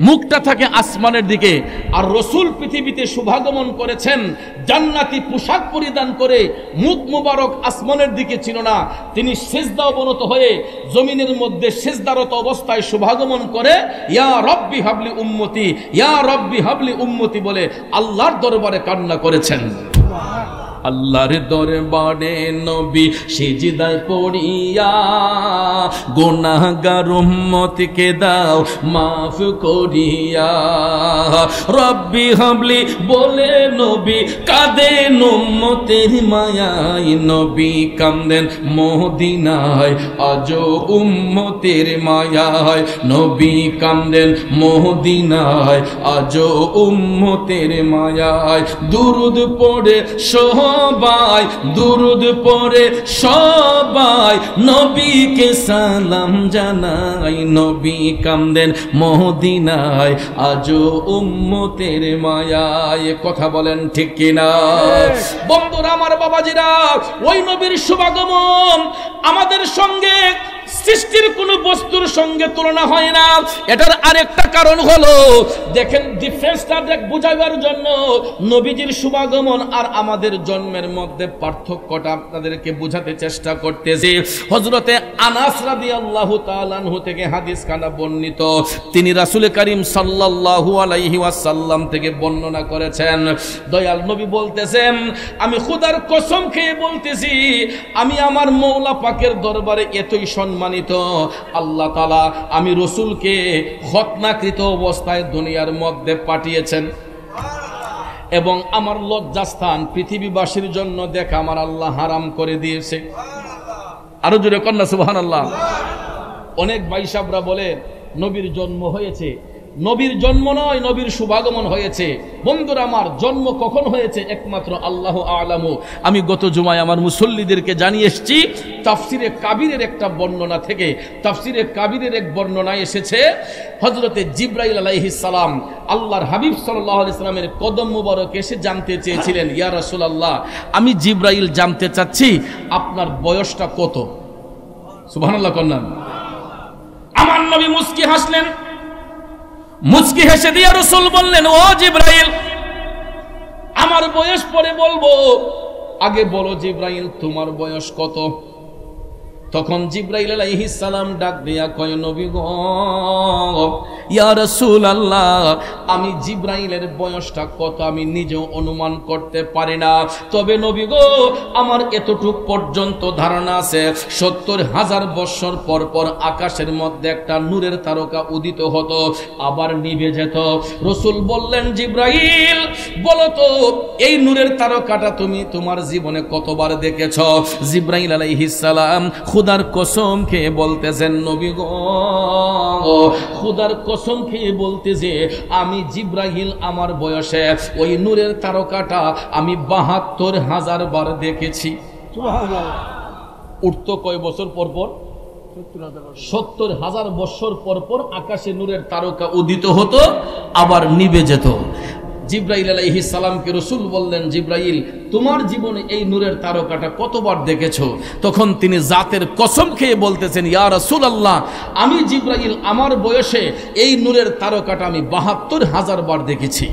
মুখটা থাকে আসমানের দিকে। আর রসুল পৃথিবীতে শুভাগমন করেছেন জান্নাতি পোশাক পরিধান করে, মুখ মুবারক আসমানের দিকে ছিল না, তিনি সিজদা অবনত হয়ে জমিনের মধ্যে সিজদারত অবস্থায় শুভাগমন করে ইয়া রব্বি হাবলি উম্মতি, ইয়া রব্বি হাবলি উম্মতি বলে আল্লাহর দরবারে কান্না করেছেন। আল্লাহর দরবারে নবী সিজদায় পড়িয়া গুনাহগার উম্মতকে দাও মাফ করিয়া, রব্বি হাবলি বলে নবী কাঁদেন উম্মতের মায়ায়, নবী কাঁদেন মদিনায় আজো উম্মতের মায়ায়, নবী কাঁদেন মদিনায় আজো উম্মতের মায়ায়। দুরুদ পড়ে সবাই, দুরুদ পড়ে সবাই নবীকে সালাম জানাই, নবী কাঁদেন মদিনায় আজো উম্মতের মায়ায়। কথা বলেন ঠিক কিনা? বন্ধুরা আমার, বাবাজিরা, ওই নবীর শুভাগমন আমাদের সঙ্গে সৃষ্টির কোন বস্তুর সঙ্গে তুলনা হয় না। এটার আরেকটা কারণ হলো, দেখেন ডিফারেন্সটা বোঝাবার জন্য নবীজির শুভাগমন আর আমাদের জন্মের মধ্যে পার্থক্যটা আপনাদেরকে বোঝাতে চেষ্টা করতেছি। হযরতে আনাস রাদিয়াল্লাহু তাআলা আনহু থেকে হাদিস খানা বর্ণিত, তিনি রাসূল করিম সাল্লাল্লাহু আলাইহি ওয়াসাল্লাম থেকে বর্ণনা করেছেন। দয়াল নবী বলতেছেন, আমি খোদার কসম খেয়ে বলতেছি, আমি আমার মওলা পাকের দরবারে এতই সম্মানিত, আল্লাহ তাআলা আমি রসুলকে খতনাকৃত অবস্থায় দুনিয়ার মধ্যে পাঠিয়েছেন এবং আমার লজ্জাস্থান পৃথিবীবাসীর জন্য দেখা আমার আল্লাহ হারাম করে দিয়েছে। আরো জোরে কন্যা সুবহানাল্লাহ। অনেক ভাই সাহেবরা বলে নবীর জন্ম হয়েছে, নবীর জন্ম নয়, নবীর শুভাগমন হয়েছে। বন্ধুরা আমার, জন্ম কখন হয়েছে একমাত্র আল্লাহ আ'লামু। আমি গত জুমায় আমার মুসল্লিদেরকে জানিয়ে এসেছি তাফসিরে কাবিরের একটা বর্ণনা থেকে। তাফসিরে কাবিরের এক বর্ণনায় এসেছে হযরতে জিবরাইল আলাইহিস সালাম আল্লাহর হাবিব সাল্লাল্লাহু আলাইহি সাল্লামের কদম মুবারক এসে জানতে চেয়েছিলেন, ইয়া রাসূলুল্লাহ, আমি জিবরাইল জানতে চাচ্ছি আপনার বয়সটা কত? সুবহানাল্লাহ কন্যা। আমার নবী মুস্কি হাসলেন, মুচকি হেসে দিয়ে রাসূল বললেন, ও জিবরাইল, আমার বয়স পরে বলবো, আগে বলো জিবরাইল তোমার বয়স কত? তখন জিব্রাইল আলাইহিস সালাম ডাক দিয়া কয়, নবী গো, ইয়া রাসূলুল্লাহ, আমি জিব্রাইলের বয়সটা কত আমি নিজেও অনুমান করতে পারি না, তবে নবী গো, আমার এতটুক পর্যন্ত ধারণা আছে ৭০,০০০ বছর পর পর আকাশের মধ্যে একটা নূরের তারকা উদিত হতো, আবার নিভে যেত। রাসূল বললেন, জিব্রাইল বলো তো, এই নূরের তারকাটা তুমি তোমার জীবনে কতবার দেখেছ? জিব্রাইল আলাইহিস সালাম খুদার কসম খেয়ে বলতেছেন, নবী গো, খুদার কসম খেয়ে বলতেছে, আমি জিব্রাইল আমার বয়সে ওই নূরের তারকাটা আমি ৭২,০০০ বার দেখেছি। উঠতো কয় বছর পর পর? ৭০,০০০ বছর পর পর আকাশে নূরের তারকা উদিত হতো, আবার নিভে যেত। জিব্রাইল আলাইহিস সালামকে রাসূল বললেন, জিব্রাইল তোমার জীবনে এই নূরের তারকাটা কতবার দেখেছো? তখন তিনি জাতের কসম খেয়ে বলতেছেন, ইয়া রাসূলুল্লাহ, আমি জিব্রাইল আমার বয়সে এই নূরের তারকাটা আমি ৭২,০০০ বার দেখেছি।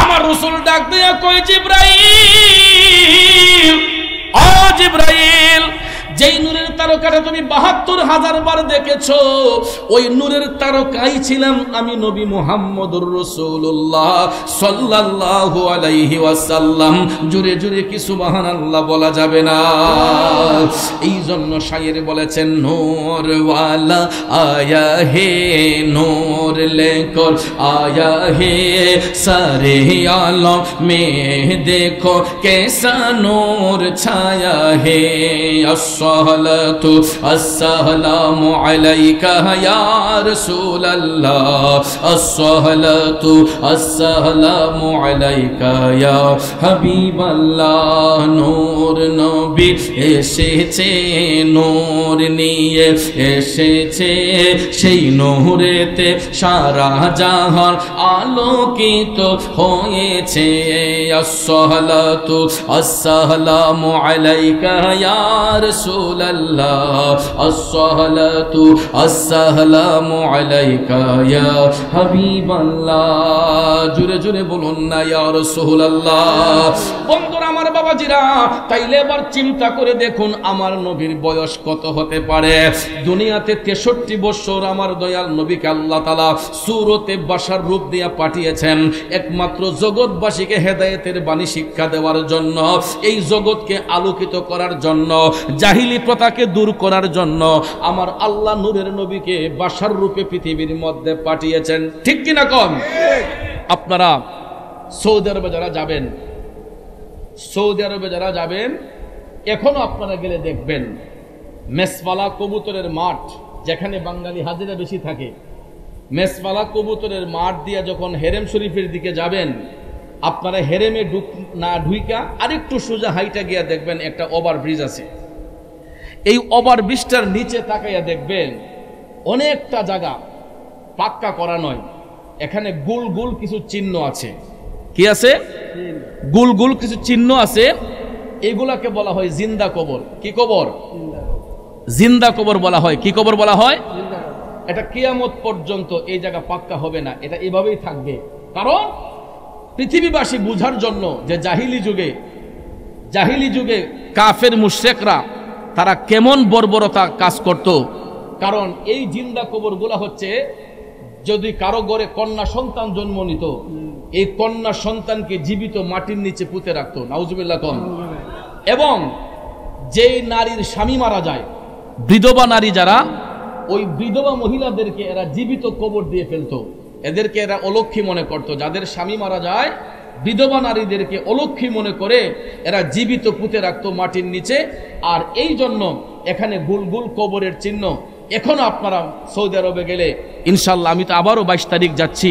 আমার রাসূল ডাক দিয়ে কয়, জিব্রাইল, ও জিব্রাইল, যেই নূরের তারকাটা তুমি ৭২,০০০ বার দেখেছো, ওই নূরের তারকাই ছিলাম আমি নবী মুহাম্মদুর রাসূলুল্লাহ সাল্লাল্লাহু আলাইহি ওয়াসাল্লাম। জোরে জোরে কি সুবহানাল্লাহ বলা যাবে না? এই জন্য শায়ের বলেছেন, নূর ওয়ালা আয়া হে, নূর লেকর আয়া হে, সারে আলম মে দেখো কেসা নূর ছায়া হে। আসসালামু আলাইকা ইয়া রাসূলুল্লাহ, আসসালামু আলাইকা ইয়া হাবিবাল্লাহ। নূর নবী এসেছে, নূর নিয়ে এসেছে, সেই নূরেতে সারা জাহান আলোকিত হয়েছে। আসসালামু আলাইকা ইয়া রাসূলুল্লাহ, আসসালামু আলাইকা ইয়া হাবিবাল্লাহ। জোরে জোরে বলুন না, ইয়া রাসূলুল্লাহ। বন্ধুরা আমার, বাবাজিরা, তাইলে এবার চিন্তা করে দেখুন আমার নবীর বয়স কত হতে পারে। দুনিয়াতে ৬৩ বছর আমার দয়াল নবীকে আল্লাহ তাআলা সূরতে বাশার রূপ দিয়ে পাঠিয়েছেন একমাত্র জগৎবাসীকে হেদায়েতের বাণী শিক্ষা দেওয়ার জন্য, এই জগৎকে আলোকিত করার জন্য, জাহিলি প্রথাকে দূর করার জন্য আমার আল্লাহ নূরের নবীকে বাশার রূপে পৃথিবীর মধ্যে পাঠিয়েছেন। ঠিক কিনা কম? আপনারা সৌদি আরবে যারা যাবেন, সৌদি আরবে যারা যাবেন, এখনো আপনারা গেলে দেখবেন মেসওয়ালা কবুতরের মাঠ, যেখানে বাঙালি হাজিরা বেশি থাকে, মেসওয়ালা কবুতরের মাঠ দিয়ে যখন হেরেম শরীফের দিকে যাবেন, আপনারা হেরেমে না ঢুইকা আরেকটু সোজা হাইটা গিয়া দেখবেন একটা ওভারব্রিজ আছে। এই ওভারব্রিজটার নিচে তাকাইয়া দেখবেন অনেকটা জায়গা পাক্কা করা নয়, এখানে গুল গুল কিছু চিহ্ন আছে। কি আছে? গুল গুল কিছু চিহ্ন আছে। এগুলাকে বলা হয় জিন্দা কবর। কি কবর? জিন্দা কবর বলা হয়। কি কবর বলা হয়? এটা কিয়ামত পর্যন্ত এই জায়গা পাক্কা হবে না, এটা এভাবেই থাকবে। কারণ পৃথিবীবাসী বুঝার জন্য যে জাহিলি যুগে কাফের মুশরিকরা তারা কেমন বর্বরতা কাজ করত। কারণ এই জিন্দা কবরগুলা হচ্ছে, যদি কারো ঘরে কন্যা সন্তান জন্ম নিত, এই কন্যা সন্তানকে জীবিত মাটির নিচে পুঁতে রাখতো। নাউজুবিল্লাহ কম। এবং যেই নারীর স্বামী মারা যায়, বিধবা নারী যারা, ওই বিধবা মহিলাদেরকে এরা জীবিত কবর দিয়ে ফেলতো। এদেরকে এরা অলক্ষী মনে করত। যাদের স্বামী মারা যায়, বিধবা নারীদেরকে অলক্ষী মনে করে এরা জীবিত পুঁতে রাখতো মাটির নিচে। আর এই জন্য এখানে গুল গুল কবরের চিহ্ন এখনো আপনারা সৌদি আরবে গেলে ইনশাল্লাহ, আমি তো আবারও ২২ তারিখ যাচ্ছি,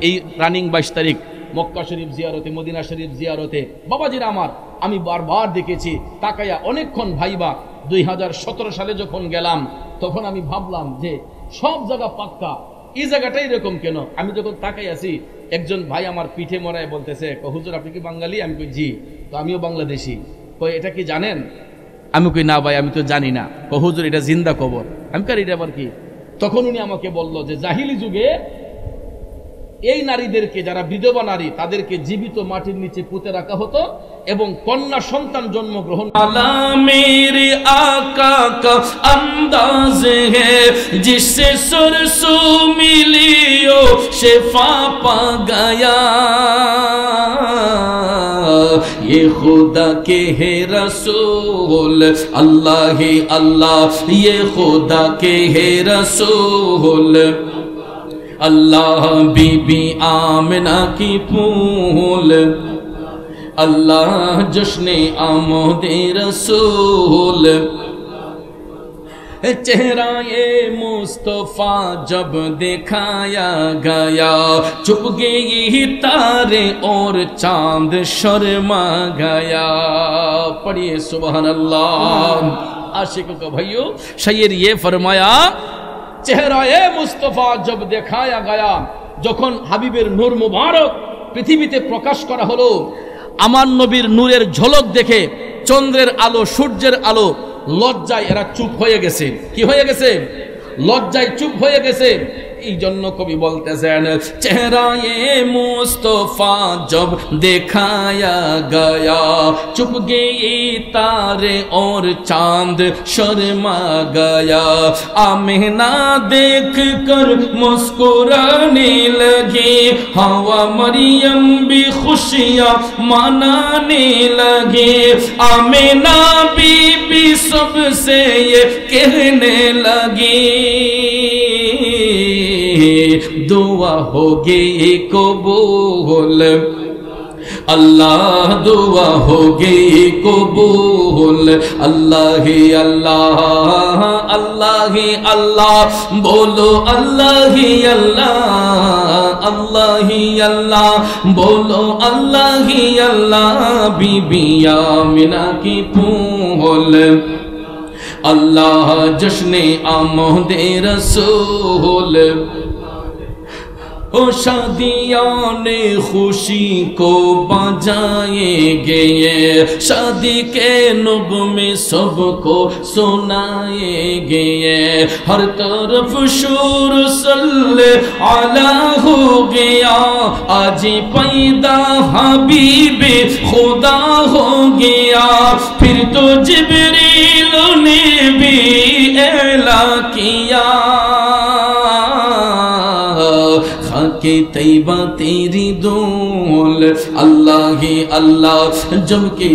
এই রানিং ২২ তারিখ মক্কা শরীফ জিয়ারতে, মদিনা শরীফ জিয়ারতে। বাবাজিরা আমার, আমি বারবার দেখেছি তাকাইয়া অনেকক্ষণ ভাইবা। ২০১৭ সালে যখন গেলাম তখন আমি ভাবলাম যে সব জায়গা পাক্কা, এই জায়গাটাই এরকম কেন? আমি যখন তাকাই আছি, একজন ভাই আমার পিঠে মরায় বলতেছে, হুজুর আপনি কি বাঙালি? আমি কই জি। তো আমিও বাংলাদেশি। কই এটা কি জানেন? আমি কই না ভাই, আমি তো জানি না। হুজুর এটা জিন্দা কবর। আমি কার এটা আবার কি? তখন উনি আমাকে বলল যে জাহিলি যুগে এই নারীদেরকে যারা বিধবা নারী তাদেরকে জীবিত মাটির নিচে পুঁতে রাখা হতো এবং কন্যা সন্তান জন্মগ্রহণ আলা মেরে আকা কা अंदाज है जिससे सरसो मिलियो शिफा पा गया ये खुदा के है रसूल अल्लाह ही अल्लाह ये खुदा के है रसूल अल्लाह बीबी आमिना की फूल अल्लाह जश्ने आमोदे रसूल चेहरा ये मुस्तफा जब दिखाया गया चुप गई तारे और चांद शर्मा गया। पढ़िए सुभान अल्लाह। आशिकों का भाइयों शायर ये फरमाया चेहरा ये मुस्तफा जब दिखाया गया যখন হাবিবের নূর মুবারক পৃথিবীতে প্রকাশ করা হলো আমার নবীর নূরের ঝলক দেখে চন্দ্রের আলো সূর্যের আলো লজ্জায় এরা চুপ হয়ে গেছে। কি হয়ে গেছে? লজ্জায় চুপ হয়ে গেছে। এই জন্য কবি বলতেছেন চেহারা ये मुस्तफा जब दिखाया गया चुप गई तारे और चांद शर्मा गया आमिना देख कर मुस्कुराने लगी हवा मरियम भी खुशियां मनाने लगी आमिना बीबी सबसे ये कहने लगी दुआ होगी कबूल अल्लाह दुआ होगी कबूल अल्लाह ही अल्लाह अल्लाह ही अल्लाह बोलो अल्लाह ही अल्लाह अल्लाह ही अल्लाह बोलो अल्लाह ही अल्लाह बीबी आमिना की फूल अल्लाह जश्ने आमोदे रसूल ओ शादियां ने खुशी को बजाएंगे शादी के नग़मे सबको सुनाएंगे हर तरफ शोर सल्ले अला हो गया आज पैदा हबीबे खुदा हो गया फिर तो जिब्रील ने भी ऐला किया खाके तैबा तेरी धूल अल्लाह ही अल्लाह जब के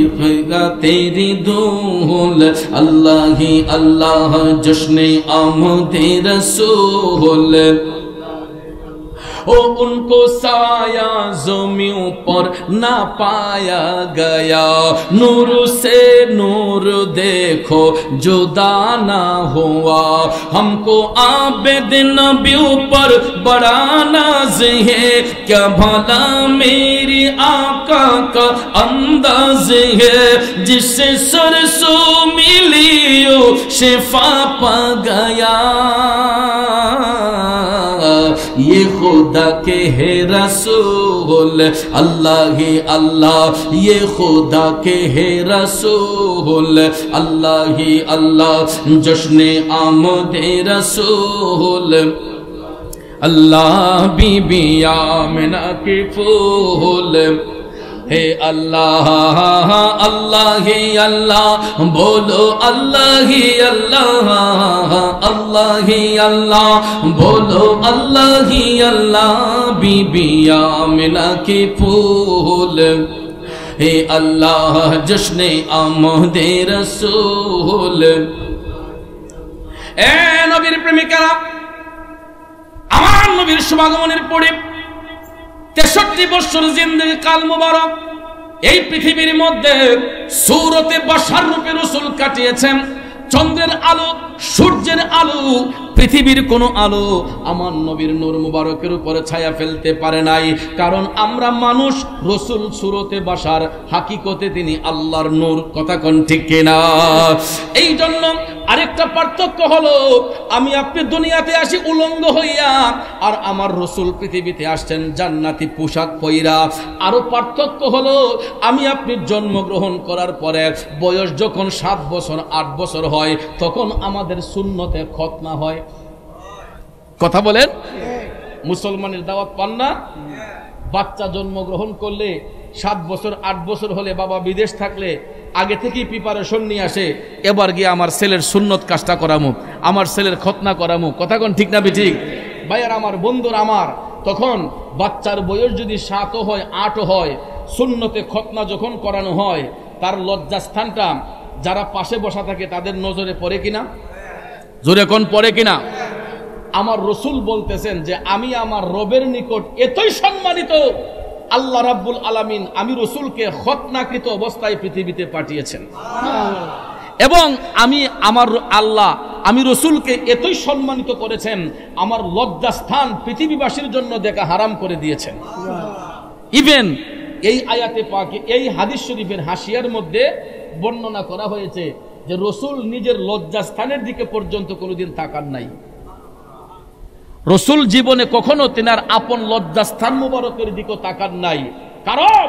तेरी धूल अल्लाह ही अल्लाह जश्ने आमदे रसूल ओ उनको साया ज़मीं पर ना पाया गया नूर से नूर देखो जुदा ना हुआ हमको आबिद नबी पर बड़ा नाज है क्या भला मेरी आका का अंदाज है जिससे सरसों मिलियो शिफा पा गया ये खुदा के है रसूल अल्लाह ही अल्लाह ये खुदा के है रसूल अल्लाह ही अल्लाह जश्ने आमदे रसूल अल्लाह बीबी आमिना के फूल हे अल्लाह अल्लाह ही अल्लाह बोलो अल्लाह ही अल्लाह अल्लाह ही अल्लाह बोलो अल्लाह ही अल्लाह बीबी आमिना के फूल हे अल्लाह जश्ने आमदे रसूल ए नबीर प्रेमिकारा আমার নবীর শুভাগমনের পরে 63 বছর জিন্দেগি কাল মুবারক এই পৃথিবীর মধ্যে সূরতে বশর রূপে রাসূল কাটিয়েছেন চন্দ্রের আলো সূর্যের আলো পৃথিবীর কোনো আলো আমার নবীর নূর মুবারকের উপরে ছায়া ফেলতে পারে নাই কারণ আমরা মানুষ রাসূল সূরতে বশর হাকিকতে তিনি আল্লাহর নূর কথা কোন ঠিক কিনা এই জন্য আরেকটা পার্থক্য হলো আমি আপনি দুনিয়াতে আসি উলঙ্গ হইয়া আর আমার রাসূল পৃথিবীতে আসছেন জান্নাতি পোশাক পইরা আরো পার্থক্য হলো আমি আপনি জন্মগ্রহণ করার পরে বয়স যখন 7 বছর 8 বছর হয় তখন আমাদের সুন্নতে খতনা হয় কথা বলেন মুসলমানের দাওয়াত পান না? বাচ্চা জন্মগ্রহণ করলে 7 বছর 8 বছর হলে বাবা বিদেশ থাকলে আগে থেকেই প্রিপারেশন নিয়ে আসে, এবার গিয়ে আমার ছেলের সুন্নত কাজটা করামু, আমার ছেলের খতনা করামু। কথা কোন ঠিক না ঠিক? ভাইয়ার আমার, বন্ধুর আমার, তখন বাচ্চার বয়স যদি 7ও হয় 8ও হয়, সুন্নতে খতনা যখন করানো হয়, তার লজ্জাস্থানটা যারা পাশে বসা থাকে তাদের নজরে পড়ে কিনা? জোরে কোন পড়ে কিনা? আমার রসুল বলতেছেন যে আমি আমার রবের নিকট এতই সম্মানিত, আল্লাহ রাব্বুল আলামিন আমি রসুলকে খতনাকৃত অবস্থায় পৃথিবীতে পাঠিয়েছেন, এবং আমি রসুলকে এতই সম্মানিত করেছেন, আমার লজ্জাস্থান পৃথিবীবাসীর জন্য দেখা হারাম করে দিয়েছেন। ইভেন এই আয়াতে পাকে, এই হাদিস শরীফের হাসিয়ার মধ্যে বর্ণনা করা হয়েছে যে রসুল নিজের লজ্জাস্থানের দিকে পর্যন্ত কোনোদিন তাকান নাই। রসুল জীবনে কখনো তেনার আপন লজ্জাস্থান মুবারকের দিকে তাকান নাই, কারণ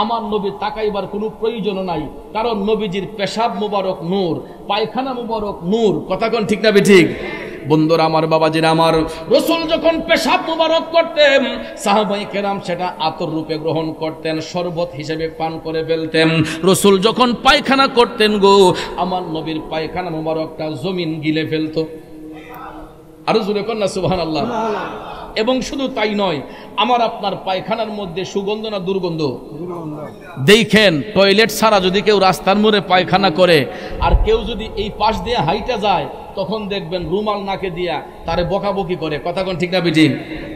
আমার নবী তাকাইবার কোনো প্রয়োজন নাই, কারণ নবীজির পেশাব মুবারক নূর, পায়খানা মুবারক নূর। কথা কোন ঠিক না ঠিক? বন্ধুরা আমার, বাবাজিরা আমার, রসুল যখন পেশাব মুবারক করতেন সাহাবায়ে কেরাম সেটা আতর রূপে গ্রহণ করতেন, শরবত হিসেবে পান করে ফেলতেন। রসুল যখন পায়খানা করতেন গো, আমার নবীর পায়খানা মুবারকটা জমিন গিলে ফেলতো। আরো জোরে কর না সুবহানাল্লাহ। এবং শুধু তাই নয়, আমার আপনার পায়খানার মধ্যে সুগন্ধ না দুর্গন্ধ? দেখেন, টয়লেট ছাড়া যদি কেউ রাস্তার মোড়ে পায়খানা করে আর কেউ যদি এই পাশ দিয়ে হাইটা যায়, তখন দেখবেন রুমাল নাকে দিয়া তারে বকাবকি করে। কথা কোন ঠিক না বেঠিক?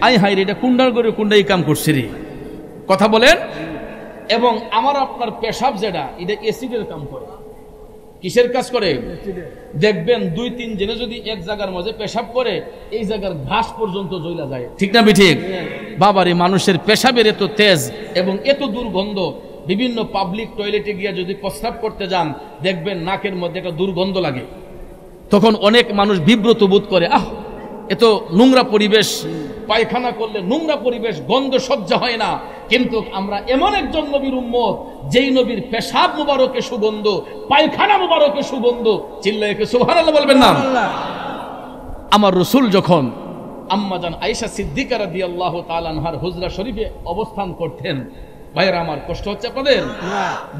আই হাই রে, এটা কুন্ডার করে কুন্ডাই কাম করছে রে। কথা বলেন। এবং আমার আপনার পেশাব যেটা, এটা অ্যাসিডের কাম করে। কিসের কাজ করে? দেখবেন 2-3 জনে যদি এক জায়গার মাঝে পেশাব করে, এই জায়গার ঘাস পর্যন্ত জ্বলা যায়। ঠিক না বেঠিক? বাবারে, মানুষের পেশাবের এত তেজ এবং এত দুর্গন্ধ, বিভিন্ন পাবলিক টয়লেটে গিয়ে যদি প্রস্রাব করতে যান, দেখবেন নাকের মধ্যে একটা দুর্গন্ধ লাগে। তখন অনেক মানুষ বিব্রত বোধ করে, এত নোংরা পরিবেশ, পায়খানা করলে নোংরা পরিবেশ, গন্ধ সহ্য হয় না। কিন্তু আমরা এমন একজন নবীর উম্মত, যেই নবীর পেশাব মুবারকে সুগন্ধ, পায়খানা মুবারকে সুগন্ধ। চিল্লায়ে সুবহানাল্লাহ বলবেন না? আমার রসুল যখন আম্মাজান আয়েশা সিদ্দিকা রাদিয়াল্লাহু তাআলা আনহার হুজরা শরীফে অবস্থান করতেন, ভাইরা আমার, কষ্ট হচ্ছে আপনাদের?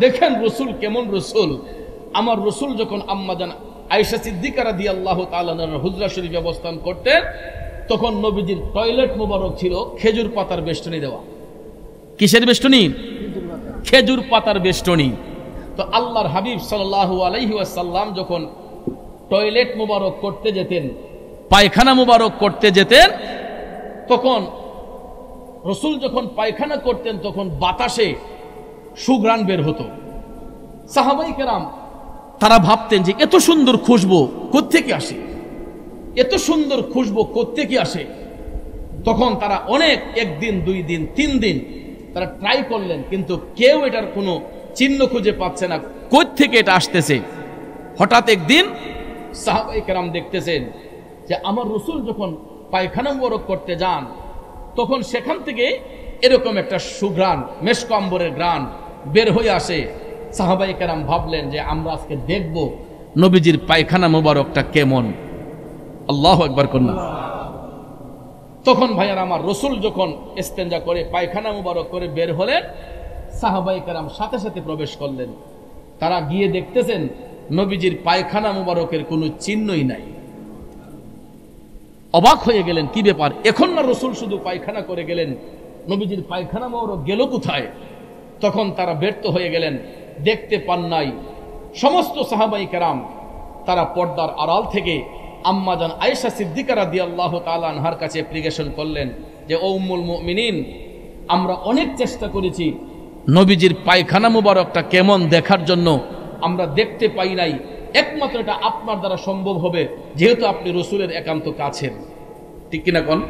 দেখেন রসুল কেমন রসুল। আমার রসুল যখন আম্মাজান আয়েশা সিদ্দিকা রাদিয়াল্লাহু তাআলা আনহার হুজরা শরীফে অবস্থান করতেন, তখন নবীজির টয়লেট মুবারক ছিল খেজুর পাতার বেষ্টনী দেওয়া। কিসের বেষ্টনী? খেজুর পাতার বেষ্টনী। তো আল্লাহর হাবিব সাল্লাল্লাহু আলাইহি ওয়াসাল্লাম যখন টয়লেট মুবারক করতে যেতেন, পায়খানা মুবারক করতে যেতেন, তখন রসুল যখন পায়খানা করতেন তখন বাতাসে সুঘ্রাণ বের হতো। সাহাবায়ে কেরাম তারা ভাবতেন যে এত সুন্দর খুশবু কোত্থেকে আসে, এত সুন্দর খুশবু কোত্থেকে আসে। তখন তারা অনেক, 1 দিন 2 দিন 3 দিন তারা ট্রাই করলেন, কিন্তু কেউ এটার কোনো চিহ্ন খুঁজে পাচ্ছে না, কোত্থেকে এটা আসতেছে। হঠাৎ একদিন সাহাবায়ে কেরাম দেখতেছেন যে আমার রসুল যখন পায়খানা মুবারক করতে যান, তখন সেখান থেকে এরকম একটা সুঘ্রাণ, মেশক আম্বরের ঘ্রাণ বের হয়ে আসে। সাহাবায়ে কেরাম ভাবলেন যে আমরা আজকে দেখব নবীজির পায়খানা মুবারকটা কেমন। আল্লাহু আকবার কন্যা। তখন ভাইয়ার আমার, রসুল যখন ইস্তেঞ্জা করে পায়খানা মুবারক করে বের হলেন, সাহাবায়ে কেরাম সাথে সাথে প্রবেশ করলেন। তারা গিয়ে দেখতেছেন নবীজির পায়খানা মুবারকের কোনো চিহ্নই নাই। অবাক হয়ে গেলেন, কি ব্যাপার, এখন না রসুল শুধু পায়খানা করে গেলেন, নবীজির পায়খানা মুবারক গেল কোথায়? তখন তারা ব্যর্থ হয়ে গেলেন, দেখতে পান নাই। সমস্ত সাহাবায়ে কেরাম তারা পর্দার আড়াল থেকে আম্মাজান আয়েশা সিদ্দিকা রাদিয়াল্লাহু তাআলা আনহার কাছে অ্যাপ্লিকেশন করলেন যে ও উম্মুল মুমিনিন, আমরা অনেক চেষ্টা করেছি নবীজির পায়খানা মুবারকটা কেমন দেখার জন্য, আমরা দেখতে পাই নাই। একমাত্র এটা আপনার দ্বারা সম্ভব হবে, যেহেতু আপনি রসুলের একান্ত কাছের। ঠিক কিনা কোন?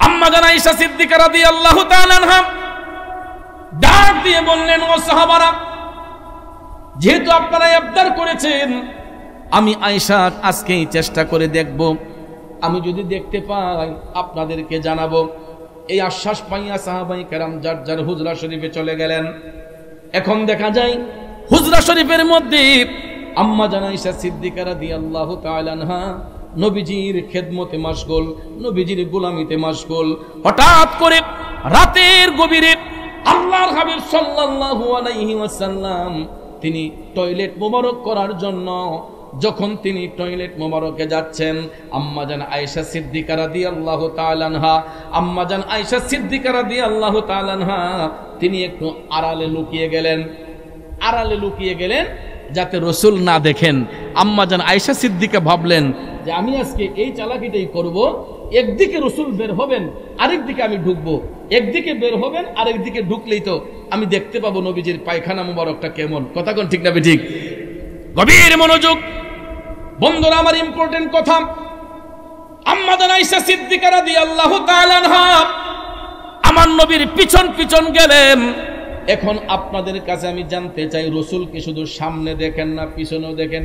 আম্মাজান আয়েশা সিদ্দিকা রাদিয়াল্লাহু তাআলা আনহা ডাক দিয়ে বললেন, ও সাহাবারা, যেহেতু আপনারা ইবদার করেছেন, আমি আয়েশা আজকেই চেষ্টা করে দেখব, আমি যদি দেখতে পাই আপনাদেরকে জানাবো। এই আশ্বাস পাইয়া সাহাবায়ে কেরাম যার যার হুজরা শরীফে চলে গেলেন। এখন দেখা যায় হুজরা শরীফের মধ্যে আম্মাজান আয়েশা সিদ্দিকা রাদিয়াল্লাহু তাআলা আনহা নবীজির খেদমতে মাশগুল, নবীজির গোলামিতে মাশগুল। হঠাৎ করে রাতের গভীরে আল্লাহর হাবিব সাল্লাল্লাহু আলাইহি ওয়াসাল্লাম তিনি টয়লেট মোবারক করার জন্য যখন তিনি টয়লেট মোবারকে যাচ্ছেন, আম্মাজান আয়েশা সিদ্দিকা রাদিয়াল্লাহু তাআলা আনহা, আম্মাজান আয়েশা সিদ্দিকা রাদিয়াল্লাহু তাআলা আনহা তিনি একটু আড়ালে লুকিয়ে গেলেন, আড়ালে লুকিয়ে গেলেন যাতে রাসূল না দেখেন। আম্মাজান আয়েশা সিদ্দিকা ভাবলেন যে আমি আজকে এই চালাকিটাই করব, একদিকে রাসূল বের হবেন, আরেকদিকে আমি ঢুকবো, একদিকে বের হবেন আরেকদিকে ঢুকলেই তো আমি দেখতে পাবো নবীজির পায়খানা মুবারকটা কেমন। কথা কোন ঠিক না ঠিক? গভীর মনোযোগ বন্ধুরা, আমার ইম্পর্টেন্ট কথা। আম্মাজান আয়েশা সিদ্দিকা রাদিয়াল্লাহু তাআলা আনহা আমার নবীর পিছন পিছন গেলেন। এখন আপনাদের কাছে আমি জানতে চাই, রাসূলকে শুধু সামনে দেখেন না পিছনেও দেখেন?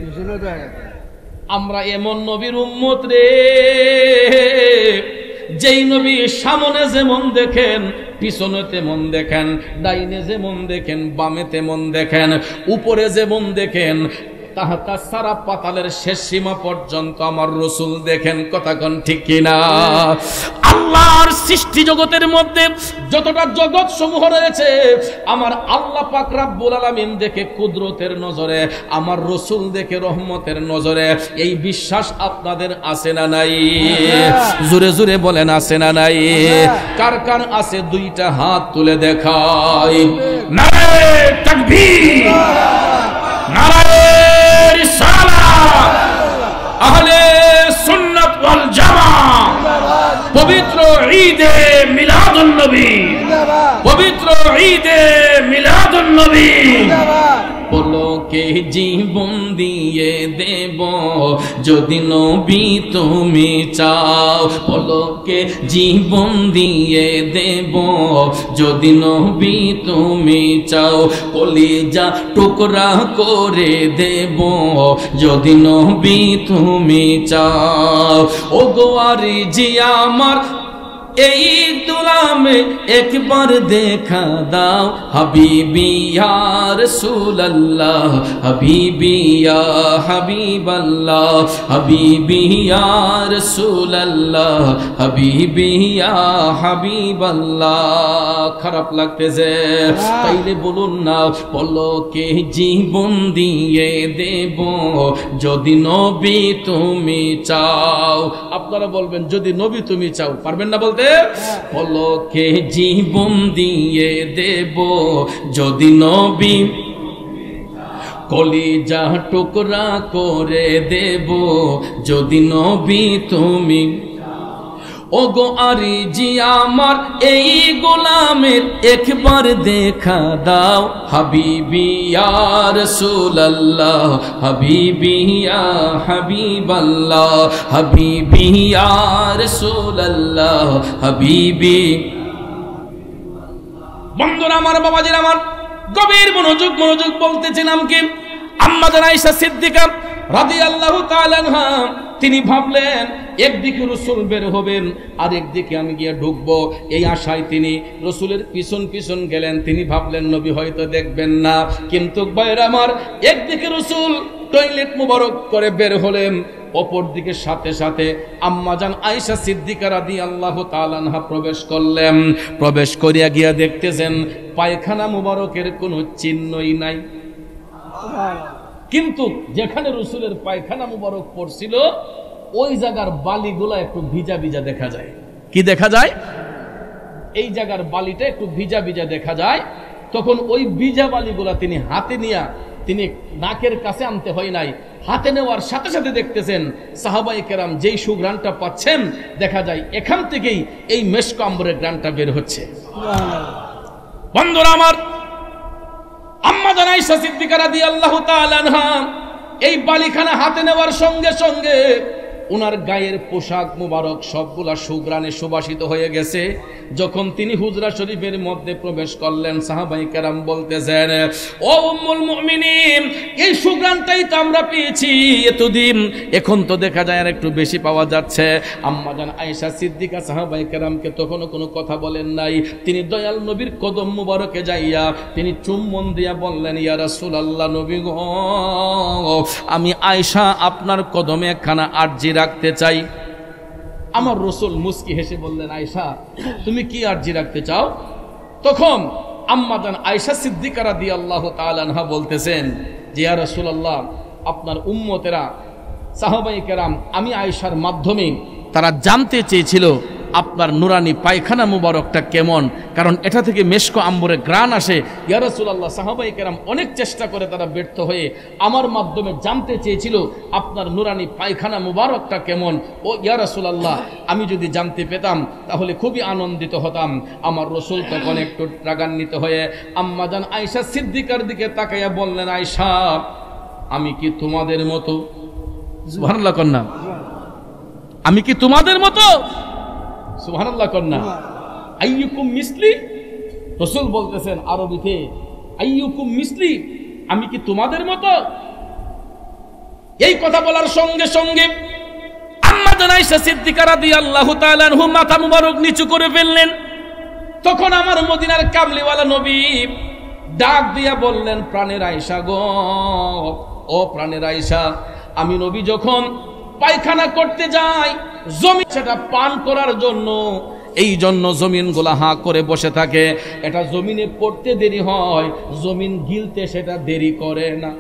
আমরা এমন নবীর উম্মত রে, যেই নবী সামনে যেমন দেখেন পিছনে তেমন দেখেন, ডাইনে যেমন দেখেন বামে তেমন দেখেন, উপরে যেমন দেখেন তাহাতা সারা পাতালের শেষ সীমা পর্যন্ত আমার রাসূল দেখেন। কথা কোন ঠিক কিনা? আল্লাহর সৃষ্টি জগতের মধ্যে যতটা জগৎ সমূহ রয়েছে আমার আল্লাহ পাক রব্বুল আলামিন দেখে কুদরতের নজরে, আমার রাসূল দেখে রহমতের নজরে। এই বিশ্বাস আপনাদের আছে না নাই? জোরে জোরে বলেন আছে না নাই? কার কার আছে দুইটা হাত তুলে দেখাই। নারে তাকবীর, নারে রিসালাত, আহলে সুন্নাত ওয়াল জামাত। পবিত্র ঈদে মিলাদুন নবী, পবিত্র ঈদে মিলাদুন নবী। পলকে জীবন দিয়ে দেব যদি নবী তুমি চাও, পলকে জীবন দিয়ে দেব যদি নবী তুমি চাও, কলিজা টুকরা করে দেব যদি নবী তুমি চাও। ও গোয়ারি জিয়া আমার এই দুলামে একবার দেখা দাও, হাবিবি ইয়া রাসূলুল্লাহ, হাবিবি ইয়া হাবিবাল্লাহ, হাবিবি ইয়া রাসূলুল্লাহ, হাবিবি ইয়া হাবিবাল্লাহ। খারাপ লাগতেছে তাইলে বলুন না, পলকে জীবন দিয়ে দেব যদি নবী তুমি চাও। আপনারা বলবেন যদি নবী তুমি চাও, পারবেন না বলতে? পলকে জীবন দিয়ে দেব যদি নবী, কলিজা টুকরা করে দেব যদি নবী তুমি। ও গো আরি জি আমার এই গোলামের একবার দেখা দাও, হাবিবি ইয়া রাসূলুল্লাহ, হাবিবি ইয়া হাবিবাল্লাহ, হাবিবি ইয়া রাসূলুল্লাহ, হাবিবি। বন্ধুরা আমার, বাবাজির আমার, গভীর মনোযোগ মনোযোগ বলতেছিলাম কি, আম্মাজান আয়েশা সিদ্দিকা রাদিয়াল্লাহু তাআলা আনহা তিনি ভাবলেন একদিকে রাসূল বের হবেন আর একদিকে আমি গিয়ে ঢুকবো। এই আশায় তিনি রাসূলের পিছন পিছন গেলেন। তিনি ভাবলেন নবী হয়তো দেখবেন না, কিন্তু ভাইরা আমার, একদিকে রাসূল টয়লেট মুবারক করে বের হলেন, অপর দিকে সাথে সাথে আম্মাজান আয়েশা সিদ্দিকা রাদিয়াল্লাহু তাআলা আনহা প্রবেশ করলেন। প্রবেশ করিয়া গিয়া দেখতেছেন পায়খানা মুবারকের কোনো চিহ্নই নাই, কিন্তু যেখানে রাসূলের পায়খানা মুবারক পড়ছিল ওই জায়গার বালিগুলা একটু ভিজা ভিজা দেখা যায়। কি দেখা যায়? এই জায়গার বালিটা একটু ভিজা ভিজা দেখা যায়। তখন ওই ভিজা বালিগুলা তিনি হাতে নিয়ে, তিনি নাকের কাছে আনতে হয় নাই, হাতে নেওয়ার সাথে সাথে দেখতেছেন সাহাবায়ে কেরাম যেই সুঘ্রাণটা পাচ্ছেন, দেখা যায় এখান থেকেই এই মেশক আম্বরের ঘ্রাণটা বের হচ্ছে। বন্ধুরা আমার, আম্মাজান আয়েশা সিদ্দিকা রাদিয়াল্লাহু তাআলা আনহা এই বালিখানা হাতে নেওয়ার সঙ্গে সঙ্গে উনার গায়ের পোশাক মুবারক সবগুলা সুঘ্রাণে সুবাসিত হয়ে গেছে। যখন তিনি হুজরা শরীফের মধ্যে প্রবেশ করলেন, সাহাবায়ে কেরাম বলতেছেন, ও উম্মুল মুমিনিন, এই সুঘ্রাণটাই তো আমরা পেয়েছি এতদিন, এখন তো দেখা যায় আর একটু বেশি পাওয়া যাচ্ছে। আম্মাজান আয়েশা সিদ্দিকা সাহাবায়ে কেরামকে তখনও কোনো কথা বলেন নাই। তিনি দয়াল নবীর কদম মুবারকে যাইয়া তিনি চুম্বন দিয়া বললেন, ইয়া রাসূলুল্লাহ, নবী গো, আমি আয়েশা আপনার কদমে একখানা আরজি রাখতে চাই। আমার রসুল মুস্কি হেসে বললেন, আয়েশা তুমি কি আরজি রাখতে চাও? তখন আম্মাজান আয়েশা সিদ্দিকা রাদিয়াল্লাহু তাআলা আনহা বলতেছেন যে ইয়া রাসূলুল্লাহ, আপনার উম্মতেরা সাহাবায়ে কেরাম আমি আয়েশার মাধ্যমে তারা জানতে চেয়েছিল আপনার নুরানি পায়খানা মুবারকটা কেমন, কারণ এটা থেকে মেশক আম্বরে গ্রান আসে। ইয়া রাসূলুল্লাহ, সাহাবায়ে কেরাম অনেক চেষ্টা করে তারা ব্যর্থ হয়ে আমার মাধ্যমে জানতে চেয়েছিল আপনার নুরানি পায়খানা মুবারকটা কেমন। ও ইয়া রাসূলুল্লাহ, আমি যদি জানতে পেতাম তাহলে খুবই আনন্দিত হতাম। আমার রসুল তখন একটু রাগান্বিত হয়ে আম্মাজান আয়েশা সিদ্দিকার দিকে তাকাইয়া বললেন, আয়েশা আমি কি তোমাদের মতো? সুবহানাল্লাহ কন্যা, আমি কি তোমাদের মতো? সুবহানাল্লাহ কন্যা, আইয়ুকুম মিসলি। রাসূল বলতেছেন আরবিতে, আইয়ুকুম মিসলি, আমি কি তোমাদের মতো? এই কথা বলার সঙ্গে সঙ্গে আম্মা আয়েশা সিদ্দিকা রাদিয়াল্লাহু তাআলা আনহা মাথা মুবারক নিচু করে ফেললেন। তখন আমার মদিনার কামলিওয়ালা নবী ডাক দিয়া বললেন, প্রাণের আয়েশা গো, ও প্রাণের আয়েশা, আমি নবী যখন পায়খানা করতে যাই জমি সেটা পান করার জন্য, এই জন্য জমিন গুলা হাঁ করে বসে থাকে। এটা জমিনে পড়তে দেরি হয়, জমিন গিলতে সেটা দেরি করে না।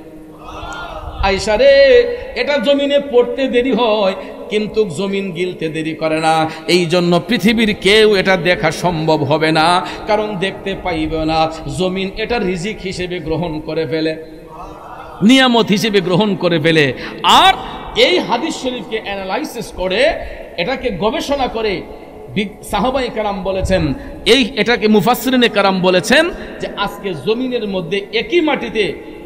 আয়েশা রে, এটা জমিনে পড়তে দেরি হয় কিন্তু জমিন গিলতে দেরি করে না। এই জন্য পৃথিবীর কেউ এটা দেখা সম্ভব হবে না, কারণ দেখতে পাইবে না। জমিন এটা রিজিক হিসেবে গ্রহণ করে ফেলে, নিয়ামত হিসেবে গ্রহণ করে ফেলে। আর এই হাদিস শরীফকে অ্যানালাইসিস করে, এটাকে গবেষণা করে সাহাবায়ে কেরাম বলেছেন, এটাকে মুফাসসিরিনে কেরাম বলেছেন যে আজকে জমিনের মধ্যে একই মাটিতে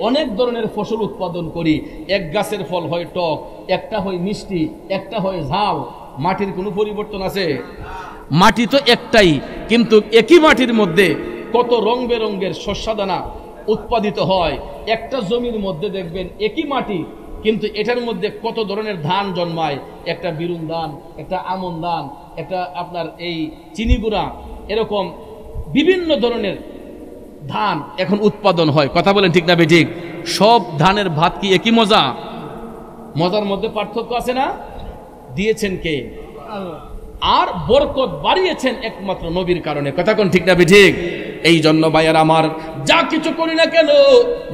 অনেক ধরনের ফসল উৎপাদন করি। এক গাছের ফল হয় টক, একটা হয় মিষ্টি, একটা হয় ঝাল। মাটির কোনো পরিবর্তন আছে? মাটি তো একটাই, কিন্তু একই মাটির মধ্যে কত রং বেরঙের শস্যদানা উৎপাদিত হয়। একটা জমির মধ্যে দেখবেন একই মাটি, কিন্তু এটার মধ্যে কত ধরনের ধান জন্মায়। একটা বিরুন ধান, একটা আমন ধান, একটা আপনার এই চিনিগুড়া, এরকম বিভিন্ন ধরনের ধান এখন উৎপাদন হয়। কথা বলেন ঠিক না বেঠিক? সব ধানের ভাত কি একই মজা? মজার মধ্যে পার্থক্য আছে না? দিয়েছেন কে? আর বরকত বাড়িয়েছেন একমাত্র নবীর কারণে। কথা কোন ঠিক না বেঠিক? এই জন্য ভাইয়ার আমার, যা কিছু করি না কেন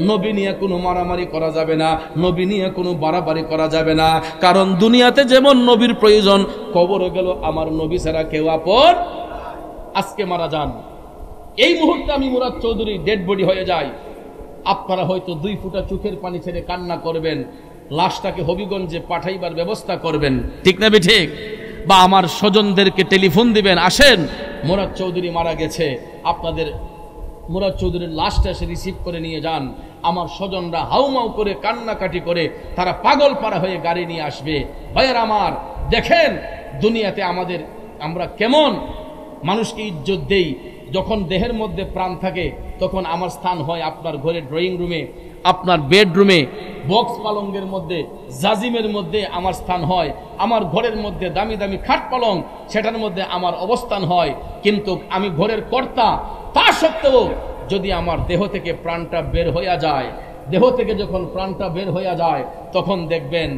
নবী নিয়ে কোনো মারামারি করা যাবে না, নবী নিয়ে কোনো বাড়াবাড়ি করা যাবে না। কারণ দুনিয়াতে যেমন নবীর প্রয়োজন, কবরে গেল আমার নবী ছাড়া কেউ আপন। আজকে মারা যান, এই মুহূর্তে আমি মুরাদ চৌধুরী ডেড বডি হয়ে যাই, আপনারা হয়তো 2 ফোঁটা চোখের পানি ছেড়ে কান্না করবেন, লাশটাকে হবিগঞ্জে পাঠাইবার ব্যবস্থা করবেন, ঠিক না ঠিক? বা আমার স্বজনদেরকে টেলিফোন দিবেন, আসেন মুরাদ চৌধুরী মারা গেছে, আপনাদের মুরাদ চৌধুরীর লাশটা এসে রিসিভ করে নিয়ে যান। আমার স্বজনরা হাউমাউ করে কান্নাকাটি করে তারা পাগল পাড়া হয়ে গাড়ি নিয়ে আসবে। ভাইয়ের আমার, দেখেন দুনিয়াতে আমরা কেমন মানুষকে ইজ্জত দেই। যখন দেহের মধ্যে প্রাণ থাকে তখন আমার স্থান হয় আপনার ঘরের ড্রয়িং রুমে, আপনার বেডরুমে, বক্স পালঙ্গের মধ্যে, জাজিমের মধ্যে আমার স্থান হয়। আমার ঘরের মধ্যে দামি দামি খাট পালং, সেটার মধ্যে আমার অবস্থান হয়। কিন্তু আমি ঘরের কর্তা, তা সত্ত্বেও যদি আমার দেহ থেকে প্রাণটা বের হইয়া যায়, দেহ থেকে যখন প্রাণটা বের হইয়া যায়, তখন দেখবেন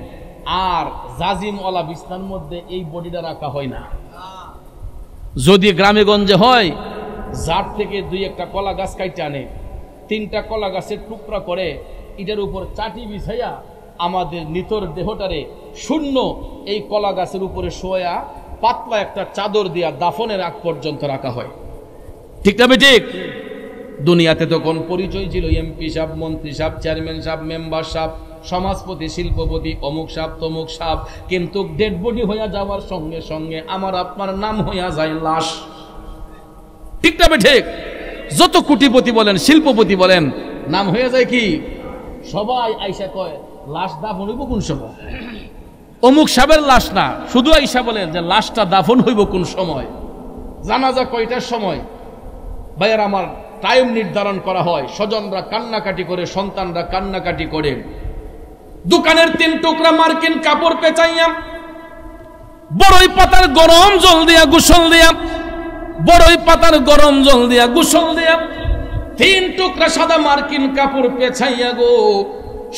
আর জাজিমওয়ালা বিছনার মধ্যে এই বডিটা রাখা হয় না। যদি গ্রামে গঞ্জে হয়, জাত থেকে 2-1টা কলা গাছ কাইটে আনে, 3টা কলা গাছের টুকরা করে এটার উপর চাটি বিছাইয়া আমাদের নিতর দেহটারে শূন্য এই কলা গাছের উপরে শোয়া পাতলা একটা চাদর দিয়া দাফনের আগ পর্যন্ত রাখা হয়, ঠিক না ঠিক? দুনিয়াতে তখন পরিচয় ছিল এমপি সাহেব, মন্ত্রী সাহেব, চেয়ারম্যান সাহেব, মেম্বার সাহেব, সমাজপতি, শিল্পপতি, অমুক সাহেব, তমুক সাহেব। কিন্তু ডেড বডি হইয়া যাওয়ার সঙ্গে সঙ্গে আমার আপনার নাম হইয়া যায় লাশ, ঠিক না ঠিক? যত কোটিপতি বলেন, শিল্পপতি বলেন, নাম হয়ে যায় কি? সবাই আইসা কয় লাশ দাফন হইব কোন সময়? অমুক সাহেবের লাশ না, শুধু আইসা বলেন যে লাশটা দাফন হইব কোন সময়, জানাজা কয়টার সময়। ভাইয়ার আমার, টাইম নির্ধারণ করা হয়, স্বজনরা কান্নাকাটি করে, সন্তানরা কান্নাকাটি করে। দোকানের 3 টুকরা মার্কিন কাপড় পেঁচাইয়া বড়ই পাতার গরম জল দিয়া গোসল দিয়া, বড়ই পাতার গরম জল দিয়া গোসল দিয়া 3 টুকরা সাদা মার্কিন কাপড় পেঁচাইয়া গো,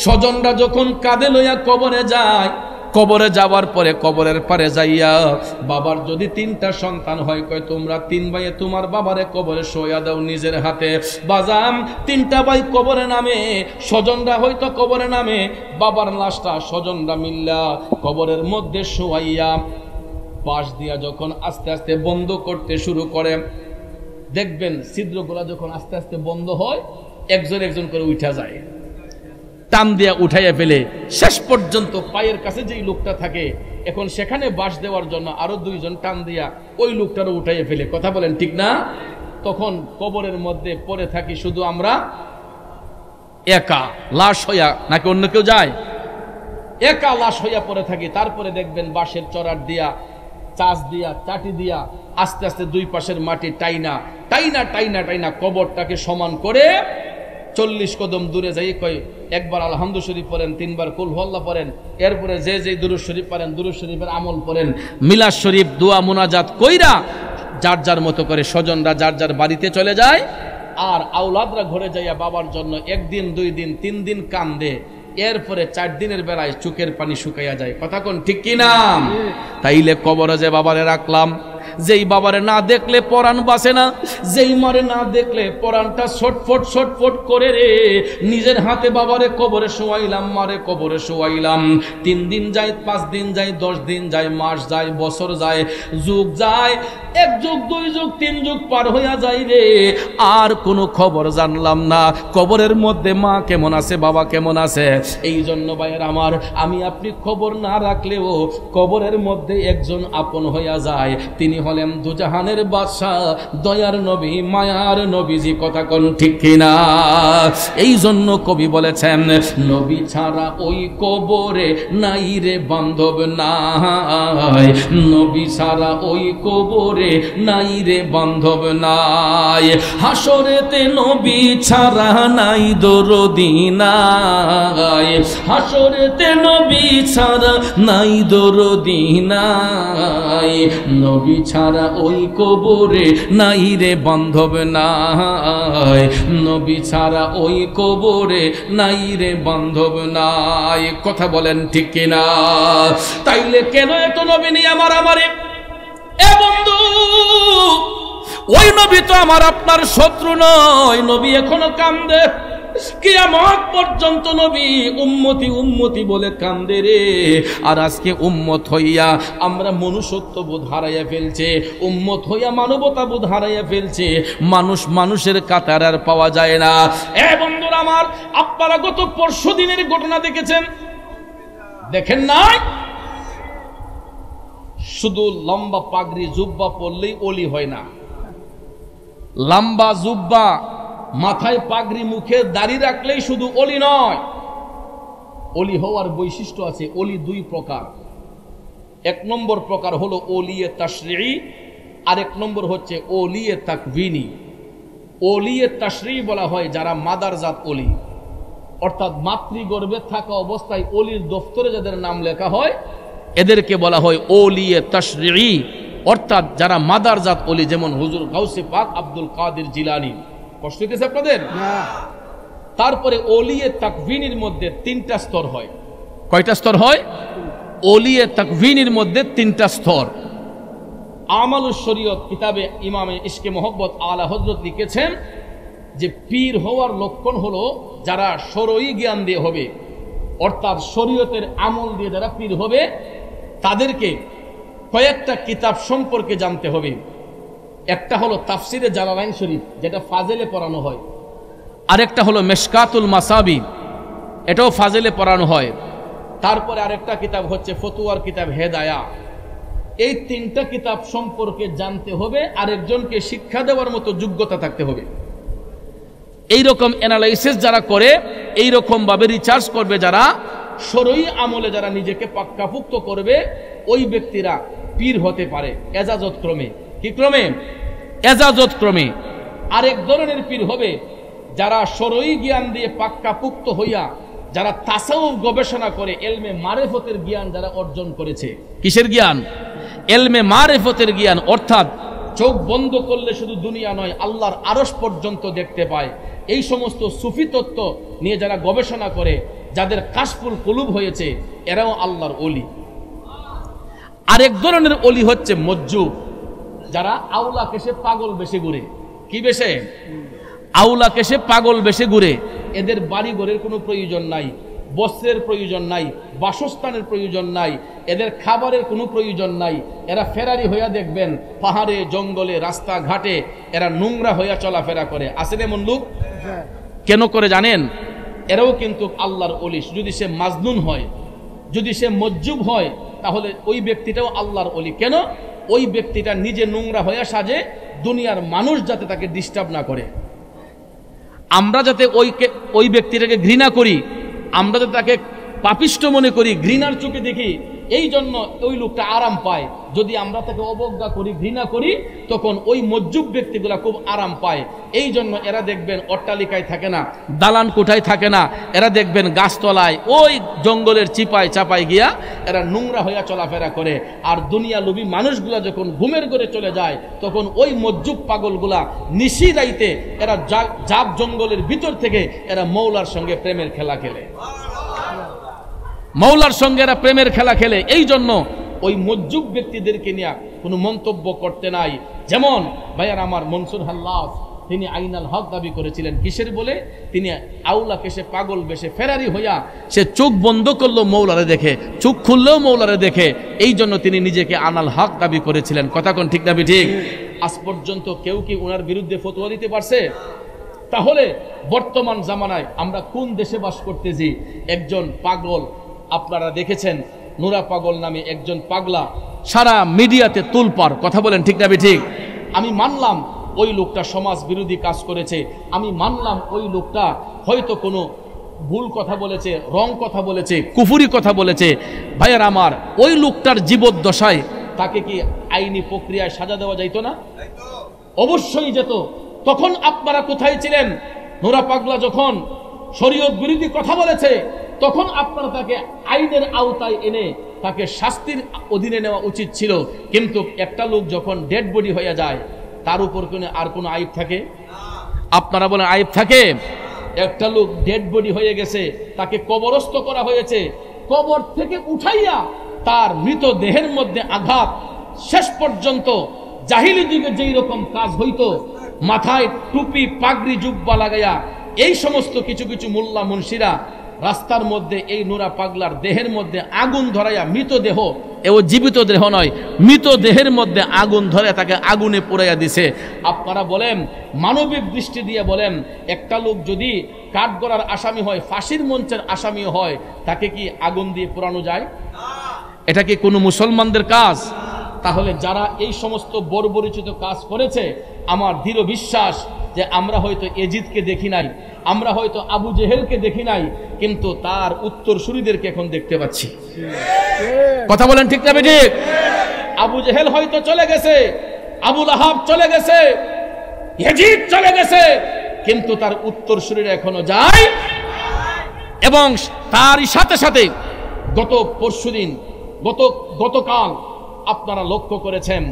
স্বজনরা যখন কাঁধে লইয়া কবরে যায়, কবরে যাওয়ার পরে কবরের পারে যাইয়া বাবার যদি 3টা সন্তান হয়, কয় তোমরা 3 ভাইয়ে তোমার বাবারে কবরে শোয়া দাও নিজের হাতে। বাজাম 3টা ভাই কবরে নামে, স্বজনরা হয়তো কবরে নামে, বাবার লাশটা স্বজনরা মিল্লা কবরের মধ্যে শোয়াইয়া পাশ দিয়া যখন আস্তে আস্তে বন্ধ করতে শুরু করে, দেখবেন ছিদ্রগুলা যখন আস্তে আস্তে বন্ধ হয়, একজন একজন করে উঠা যায়, টান দিয়া উঠাইয়া ফেলে। শেষ পর্যন্ত পায়ের কাছে যেই লোকটা থাকে, এখন সেখানে বাঁশ দেওয়ার জন্য আরো 2 জন টান দিয়া ওই লোকটারও উঠাইয়া ফেলে। কথা বলেন ঠিক না? তখন কবরের মধ্যে পড়ে থাকি শুধু আমরা একা লাশ হইয়া, নাকি অন্য কেউ যায়? একা লাশ হইয়া পড়ে থাকি। তারপরে দেখবেন বাঁশের চড়ার দিয়া, চাষ দিয়া, চাটি দিয়া আস্তে আস্তে 2 পাশের মাটি টাইনা টাইনা টাইনা টাইনা কবরটাকে সমান করে 40 কদম দূরে যাই কয় একবার আলহামদু শরীফ পড়েন, 3 বার কুল হুয়াল্লাহ পড়েন, এরপরে যে যে দুরূদ শরীফ পড়েন দুরূদ শরীফের আমল পড়েন, মিলাদ শরীফ দোয়া মুনাজাত কইরা যার যার মতো করে স্বজনরা যার যার বাড়িতে চলে যায়। আর আওলাদরা ঘরে যাইয়া বাবার জন্য 1 দিন 2 দিন 3 দিন কান্দে, এরপরে 4 দিনের বেলায় চোখের পানি শুকাইয়া যায়। কথা কোন ঠিক কি না? তাইলে কবরে যে বাবারে রাখলাম, যেই বাবারে না দেখলে পরাণ বাঁচে না, যেই মারে না দেখলে পরাণটা ছটফট ছটফট করে রে, নিজের হাতে বাবারে কবরে শোয়াইলাম, মারে কবরে শোয়াইলাম। 3 দিন যায়, 5 দিন যায়, 10 দিন যায়, মাস যায়, বছর যায়, যুগ যায়, 1 যুগ 2 যুগ 3 যুগ পার হইয়া যায় রে, আর কোনো খবর জানলাম না কবরের মধ্যে মা কেমন আছে, বাবা কেমন আছে। এই জন্য ভাইয়ের আমার, আমি আপনি খবর না রাখলেও কবরের মধ্যে একজন আপন হইয়া যায়, তিনি হলেন দুজাহানের বাদশাহ, দয়ার নবী, মায়ার নবীজি। কথা কোন ঠিক কিনা? এই জন্য কবি বলেছেন, নবী ছাড়া ওই কবরে নাই রে বান্ধব নাই, নবী ছাড়া ওই কবরে নাই রে বান্ধব নাই, হাসরেতে নবী ছাড়া নাই দরদি নাই, হাসরেতে নবী ছাড়া নাই দরদি নাই, নবী ছাড়া ওই কবরে নাই রে বান্ধব নাই, নবী ছাড়া ওই কবরে নাই রে বান্ধব নাই। কথা বলেন ঠিক কিনা? তাইলে কেন এত নবী নিয়ে মারামারি? এ বন্ধু, ওই নবী তো আমার আপনার শত্রু নয়, নবী এখনো কান্দে, কিয়ামত পর্যন্ত নবী উম্মতি উম্মতি বলে কান্দে রে। আর আজকে উম্মত হইয়া আমরা মনুষ্যত্ব বোধ হারাইয়া ফেলছে, উম্মত হইয়া মানবতা বোধ হারাইয়া ফেলছে, মানুষ মানুষের কাতার আর পাওয়া যায় না। এ বন্ধুরা আমার, আপনারা গত পরশু দিনের ঘটনা দেখেছেন, দেখেন নাই? শুধু লম্বা পাগড়ি জুব্বা পরলেই ওলি হয় না, লম্বা জুব্বা মাথায় পাগড়ি মুখে দাড়ি রাখলেই শুধু ওলি নয়। ওলি হওয়ার বৈশিষ্ট্য আছে। ওলি 2 প্রকার। 1 নম্বর প্রকার হলো ওলিয়ে তাশরিঈ, আর 1 নম্বর হচ্ছে ওলিয়ে তাকভিনী। ওলিয়ে তাশরিঈ বলা হয় যারা মাদারজাত ওলি, অর্থাৎ মাতৃগর্ভে থাকা অবস্থায় ওলির দফতরে যাদের নাম লেখা হয় এদেরকে বলা হয় ওলিয়ে তাশরিঈ, অর্থাৎ যারা মাদারজাত ওলি, যেমন হুজুর গাউসে পাক আব্দুল কাদের জিলানী। কষ্ট হইতেছে আপনাদের? তারপরে ওলিয়ে তাকভিনীর মধ্যে 3টা স্তর হয়। কয়টা স্তর হয়? ওলিয়ে তাকভিনীর মধ্যে 3টা স্তর। আমালুশ শরীয়ত কিতাবে ইমামে ইশকে মোহব্বত আলা হযরত লিখেছেন যে পীর হওয়ার লক্ষণ হলো যারা শরঈ জ্ঞান দিয়ে হবে, অর্থাৎ শরীয়তের আমল দিয়ে যারা পীর হবে তাদেরকে কয়েকটা কিতাব সম্পর্কে জানতে হবে। একটা হলো তাফসিরে জালালাইন শরীফ, যেটা ফাজেলে পড়ানো হয়, আরেকটা হলো মিশকাতুল মাসাবি, এটাও ফাজেলে পড়ানো হয়। তারপরে আরেকটা কিতাব হচ্ছে ফতুয়ার কিতাব হেদায়া। এই 3টা কিতাব সম্পর্কে জানতে হবে, আরেকজনকে শিক্ষা দেওয়ার মতো যোগ্যতা থাকতে হবে। এইরকম অ্যানালাইসিস যারা করে, এইরকম ভাবে রিসার্চ করবে, যারা শরঈ আমলে যারা নিজেকে পাক্কাপুক্ত করবে, ওই ব্যক্তিরা পীর হতে পারে এজাজত ক্রমে। কি ক্রমে? এজাজত ক্রমে। আরেক ধরনের পীর হবে যারা শরঈ জ্ঞান দিয়ে পাক্কাপুক্ত হইয়া, যারা তাসাউফ গবেষণা করে, এলমে মারেফতের জ্ঞান যারা অর্জন করেছে। কিসের জ্ঞান? এলমে মারেফতের জ্ঞান, অর্থাৎ চোখ বন্ধ করলে শুধু দুনিয়া নয়, আল্লাহর আরশ পর্যন্ত দেখতে পায়। এই সমস্ত সুফি তত্ত্ব নিয়ে যারা গবেষণা করে, যাদের কাশফুল কুলুব হয়েছে, এরাও আল্লাহর ওলি। আরেক ধরনের অলি হচ্ছে মজ্জুব, যারা আউলা কেশে পাগল বেশে ঘুরে। কি বেশে? আউলা কেশে পাগল বেশে ঘুরে। এদের বাড়ি ঘরের কোনো প্রয়োজন নাই, বস্ত্রের প্রয়োজন নাই, বাসস্থানের প্রয়োজন নাই, এদের খাবারের কোনো প্রয়োজন নাই। এরা ফেরারি হইয়া দেখবেন পাহাড়ে জঙ্গলে রাস্তাঘাটে এরা নোংরা হইয়া চলাফেরা করে। আসেন এমন লোক? কেন করে জানেন? এরাও কিন্তু আল্লাহর ওলি। যদি সে মাজনুন হয়, যদি সে মজ্জুব হয়, তাহলে ওই ব্যক্তিটাও আল্লাহর ওলি। কেন? ওই ব্যক্তিটা নিজে নোংরা হইয়া সাজে, দুনিয়ার মানুষ যাতে তাকে ডিস্টার্ব না করে। আমরা যাতে ওই ব্যক্তিটাকে ঘৃণা করি, আমরা যাতে তাকে পাপিষ্ট মনে করি, ঘৃণার চোখে দেখি, এই জন্য ওই লোকটা আরাম পায়। যদি আমরা তাকে অবজ্ঞা করি, ঘৃণা করি, তখন ওই মজ্জুব ব্যক্তিগুলা খুব আরাম পায়। এই জন্য এরা দেখবেন অট্টালিকায় থাকে না, দালান কোঠায় থাকে না, এরা দেখবেন গাছতলায় ওই জঙ্গলের চিপায় চাপায় গিয়া এরা নোংরা হইয়া চলাফেরা করে। আর দুনিয়া লোভী মানুষগুলা যখন ঘুমের ঘরে চলে যায়, তখন ওই মজ্জুব পাগলগুলা নিশি রাইতে এরা জাপ জঙ্গলের ভিতর থেকে এরা মৌলার সঙ্গে প্রেমের খেলা খেলে, মৌলার সঙ্গে এরা প্রেমের খেলা খেলে। এই জন্য ওই মজ্জুব ব্যক্তিদেরকে নিয়ে কোনো মন্তব্য করতে নাই। যেমন ভাইয়ার আমার মনসুর হাল্লাস, তিনি আইনাল হক দাবি করেছিলেন। কিসের বলে? তিনি আউলা কেশে পাগল বেশে ফেরারি হইয়া সে চোখ বন্ধ করলো মৌলারে দেখে, চোখ খুললেও মৌলারে দেখে। এই জন্য তিনি নিজেকে আনাল হক দাবি করেছিলেন। কথা কোন ঠিক দাবি ঠিক? আজ পর্যন্ত কেউ কি ওনার বিরুদ্ধে ফতোয়া দিতে পারছে? তাহলে বর্তমান জামানায় আমরা কোন দেশে বাস করতেছি? একজন পাগল, আপনারা দেখেছেন নুরা পাগল নামে একজন পাগলা সারা মিডিয়াতে তুলপাড়। কথা বলেন ঠিক না ঠিক? আমি মানলাম ওই লোকটা সমাজ বিরোধী কাজ করেছে, আমি মানলাম ওই লোকটা হয়তো কোনো ভুল কথা বলেছে, রং কথা বলেছে, কুফুরি কথা বলেছে। ভাইয়ার আমার, ওই লোকটার জীবদ্দশায় তাকে কি আইনি প্রক্রিয়ায় সাজা দেওয়া যাইতো না? অবশ্যই যেত। তখন আপনারা কোথায় ছিলেন? নুরা পাগলা যখন শরীয়ত বিরোধী কথা বলেছে, তখন আপনারা তাকে আইনের আওতায় এনে তাকে শাস্তির অধীনে নেওয়া উচিত ছিল। কিন্তু একটা লোক যখন ডেড বডি হয়ে যায়, তার উপর আর কোনো আইব থাকে? আপনারা বলেন আইব থাকে? একটা লোক ডেড বডি হয়ে গেছে, তাকে কবরস্থ করা হয়েছে, কবর থেকে উঠাইয়া তার মৃতদেহের মধ্যে আঘাত, শেষ পর্যন্ত জাহিলি যুগে যেই রকম কাজ হইতো, মাথায় টুপি পাগড়ি জুব্বা লাগাইয়া এই সমস্ত কিছু কিছু মোল্লা মুন্সিরা রাস্তার মধ্যে এই নুরা পাগলার দেহের মধ্যে আগুন ধরাইয়া, মৃতদেহ, এও জীবিত দেহ নয়, মৃতদেহের মধ্যে আগুন ধরে তাকে আগুনে পোড়াইয়া দিছে। আপনারা বলেন, মানবিক দৃষ্টি দিয়ে বলেন, একটা লোক যদি কাঠগড়ার আসামি হয়, ফাঁসির মঞ্চের আসামি হয়, তাকে কি আগুন দিয়ে পোড়ানো যায়? এটা কি কোনো মুসলমানদের কাজ? তাহলে যারা এই সমস্ত বর্বরিচিত কাজ করেছে, আমার দৃঢ় বিশ্বাস যে আমরা হয়তো এজিদকে দেখি নাই, আমরা হয়তো আবু জেহেলকে দেখি নাই, কিন্তু তার উত্তরসূরিদেরকে এখন দেখতে পাচ্ছি। কথা বলেন ঠিক না ঠিক? আবু জেহেল হয়তো চলে গেছে, আবু লাহাব চলে গেছে, এজিদ চলে গেছে, কিন্তু তার উত্তরসূরিরা এখনো যায়। এবং তারই সাথে সাথে গতকাল আপনারা লক্ষ্য করেছেন,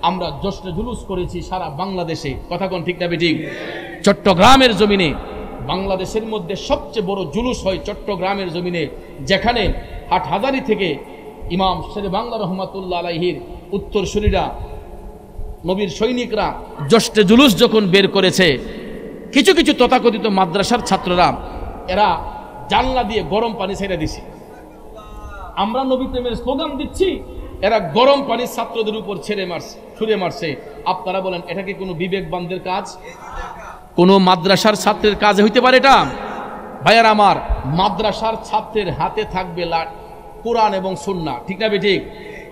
আমরা জশ্নে জুলুস করেছি সারা বাংলাদেশে। কথা কোন ঠিক না ঠিক? চট্টগ্রামের জমিনে, বাংলাদেশের মধ্যে সবচেয়ে বড় জুলুস হয় চট্টগ্রামের জমিনে, যেখানে হাটহাজারী থেকে ইমাম শেরে বাংলা রহমাতুল্লাহ আলাইহির উত্তরসূরিরা, নবীর সৈনিকরা জশ্নে জুলুস যখন বের করেছে, কিছু কিছু তথাকথিত মাদ্রাসার ছাত্ররা এরা জানলা দিয়ে গরম পানি ছেড়ে দিছে। আমরা নবী প্রেমের স্লোগান দিচ্ছি, এরা গরম পানি ছাত্রদের উপর ছুঁড়ে মারছে। আপনারা বলেন, এটা কি কোনো বিবেকবানদের কাজ? কোনো মাদ্রাসার ছাত্রের কাজ হইতে পারে এটা? ভাইয়ার আমার, মাদ্রাসার ছাত্রের হাতে থাকবে কোরআন এবং সুন্নাহ, ঠিক না ঠিক?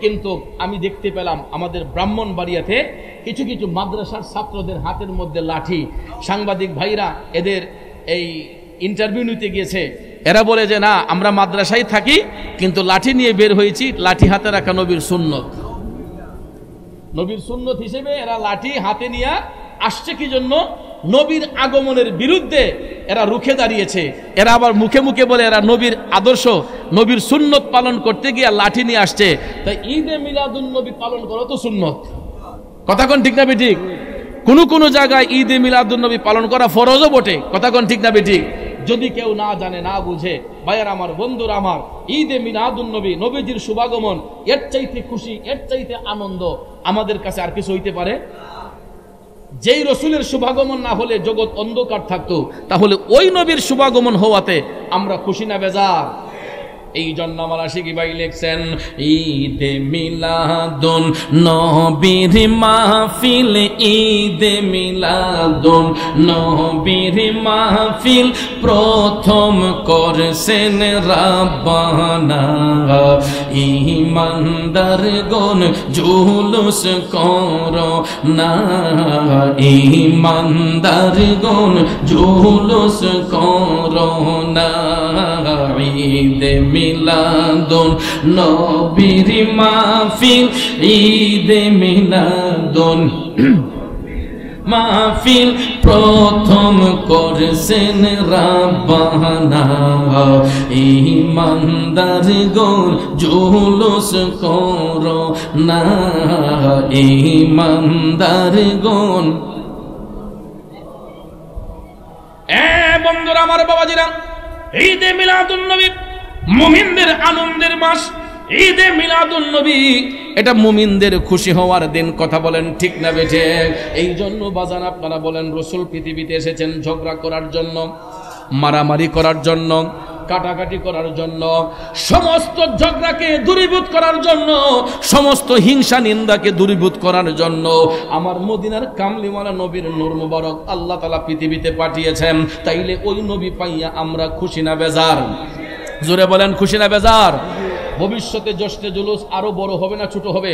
কিন্তু আমি দেখতে পেলাম আমাদের ব্রাহ্মণবাড়িয়াতে কিছু কিছু মাদ্রাসার ছাত্রদের হাতের মধ্যে লাঠি। সাংবাদিক ভাইরা এদের এই ইন্টারভিউ নিতে গিয়েছে, এরা বলে যে না, আমরা মাদ্রাসায় থাকি কিন্তু লাঠি নিয়ে বের হয়েছি, লাঠি হাতে রাখা নবীর সুন্নত। নবীর সুন্নত হিসেবে এরা লাঠি হাতে নিয়ে আসছে। কি জন্য? নবীর আগমনের বিরুদ্ধে এরা রুখে দাঁড়িয়েছে। এরা আবার মুখে মুখে বলে এরা নবীর আদর্শ, নবীর সুন্নত পালন করতে গিয়ে লাঠি নিয়ে আসছে। তাই ঈদে মিলাদুন নবী পালন করা তো সুন্নত। কথা কোন ঠিক না ঠিক? কোন কোন জায়গায় ঈদে মিলাদুন নবী পালন করা ফরজও বটে। কথা কোন ঠিক না ঠিক? যদি কেউ না জানে না বুঝে, ভাইয়ার আমার, বন্ধুরা আমার, ঈদে মিলাদুন নবী, নবীজির শুভাগমন, এর চাইতে খুশি, এর চাইতে আনন্দ আমাদের কাছে আর কিছু হইতে পারে? যেই রসুলের শুভাগমন না হলে জগৎ অন্ধকার থাকতো, তাহলে ওই নবীর শুভাগমন হওয়াতে আমরা খুশি না বেজার? এই জন্য আমার আশিকি ভাই লিখছেন, ঈদে মিলাদুন নবীর মাহফিল, ঈদে মিলাদুন নবীর মাহফিল প্রথম করছেন রাব্বানা। ঈমানদারগণ জুলুস করো না, ঈমানদারগণ জুলুস করো না। ঈদে মিলাদুন নবীর মাহফিল, ঈদে মিলাদুন মাহফিল প্রথম করছেন রাব্বানা। ঈমানদারগণ জুলুস করো না, ঈমানদারগণ। বন্ধুরা আমার, বাবাজিরা, ঈদে মিলাদুন নবী মুমিনদের আনন্দের মাস। ঈদে মিলাদুন নবী এটা মুমিনদের খুশি হওয়ার দিন। কথা বলেন ঠিক না বেঠে? এই জন্য বাজান আপনারা বলেন, রসুল পৃথিবীতে এসেছেন ঝগড়া করার জন্য, মারামারি করার জন্য, কাটাকাটি করার জন্য, সমস্ত ঝগড়াকে দূরীভূত করার জন্য, সমস্ত হিংসা নিন্দাকে দূরীভূত করার জন্য আমার মদিনার কামলিওয়ালা নবীর নূর মুবারক আল্লাহ তাআলা পৃথিবীতে পাঠিয়েছেন। তাইলে ওই নবী পাইয়া আমরা খুশি না বেজার? জোরে বলেন, খুশি না বেজার? ভবিষ্যতে জশ্নে জুলুস আরো বড় হবে না ছোট হবে?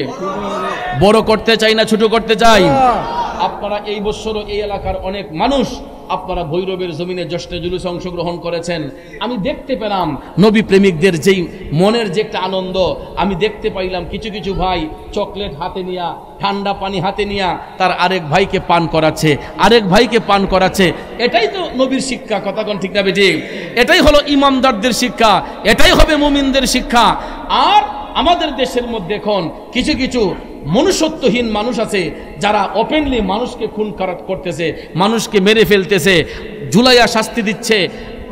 বড় করতে চাই না ছোট করতে চাই? আপনারা এই বছরও এই এলাকার অনেক মানুষ আপনারা ভৈরবের জমিনে জশ্নে জুলুসে অংশগ্রহণ করেছেন। আমি দেখতে পেলাম নবী প্রেমিকদের যেই মনের যে একটা আনন্দ, আমি দেখতে পাইলাম কিছু কিছু ভাই চকলেট হাতে নিয়া, ঠান্ডা পানি হাতে নিয়া তার আরেক ভাইকে পান করাচ্ছে, আরেক ভাইকে পান করাচ্ছে। এটাই তো নবীর শিক্ষা। কথা কোন ঠিক না বেটি? এটাই হলো ইমামদারদের শিক্ষা, এটাই হবে মুমিনদের শিক্ষা। আর আমাদের দেশের মধ্যে এখন কিছু কিছু মনুষ্যত্বহীন মানুষ আছে যারা ওপেনলি মানুষকে খুন করতেছে, মানুষকে মেরে ফেলতেছে, ঝুলাইয়া শাস্তি দিচ্ছে,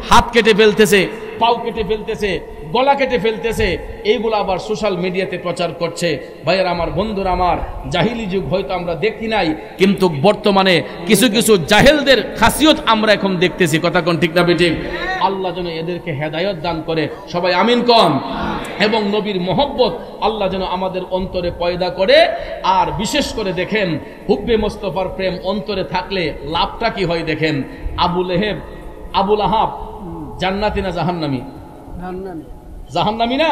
হাত কেটে ফেলতেছে, পাও কেটে ফেলতেছে, গলা কেটে ফেলতেছে। এইগুলো আবার সোশ্যাল মিডিয়াতে প্রচার করছে। ভাইয়ের আমার, বন্ধুরা আমার, জাহিলি যুগ হয়তো আমরা দেখি নাই, কিন্তু বর্তমানে কিছু কিছু জাহেলদের খাসিয়ত আমরা এখন দেখতেছি। কথা কোন ঠিক না বেঠিক? আল্লাহ যেন এদেরকে হেদায়ত দান করে, সবাই আমিন কন। এবং নবীর মহব্বত আল্লাহ যেন আমাদের অন্তরে পয়দা করে। আর বিশেষ করে দেখেন, হুব্বে মোস্তফার প্রেম অন্তরে থাকলে লাভটা কি হয় দেখেন। আবুল আহাব জান্নাতি না জাহান্নামী? জাহান্নামী না?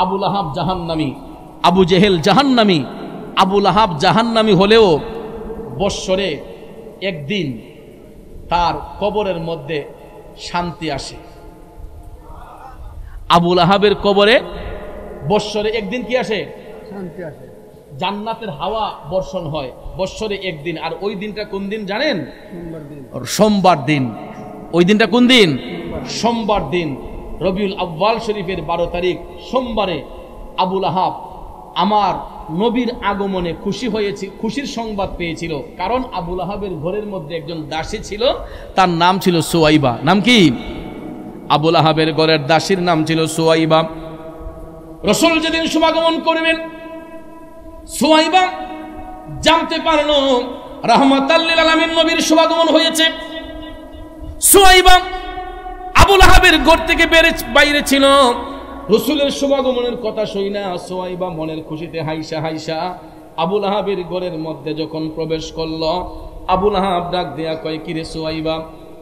আবুল আহাব জাহান্নামী, আবু জেহেল জাহান্নামী। আবুল আহাব জাহান্নামী হলেও বৎসরে একদিন তার কবরের মধ্যে শান্তি আসে। আবুল আহাবের কবরে বৎসরে একদিন কি আসে? শান্তি আসে। জান্নাতের হাওয়া বর্ষণ হয় বৎসরে একদিন। আর ওই দিনটা কোন দিন জানেন? সোমবার দিন। ওই দিনটা কোন দিন? সোমবার দিন। রবিউল আউয়াল শরীফের 12 তারিখ সোমবারে আবুল আহাব আমার নবীর আগমনে খুশি হয়েছে, খুশির সংবাদ পেয়েছিল। কারণ আবুল আহাবের ঘরের মধ্যে একজন দাসী ছিল, তার নাম ছিল সুয়াইবা। নাম কি? আবুল আহাবের ঘরের দাসীর নাম ছিল সুয়াইবা। রাসূল যেদিন শুভাগমন করবেন, সুয়াইবা জানতে পারল রাহমাতাল লিল আলামিন নবীর শুভাগমন হয়েছে। সুয়াইবা আবুল আহাবের ঘর থেকে বাইরে ছিল। রাসূলের শুভাগমনের কথা শুই না সুয়াইবা মনের খুশিতে হাইসা হাইসা আবুল আহাবের ঘরের মধ্যে যখন প্রবেশ করল, আবুল আহাব ডাক দেয়া কয়, কিরে সুয়াইবা,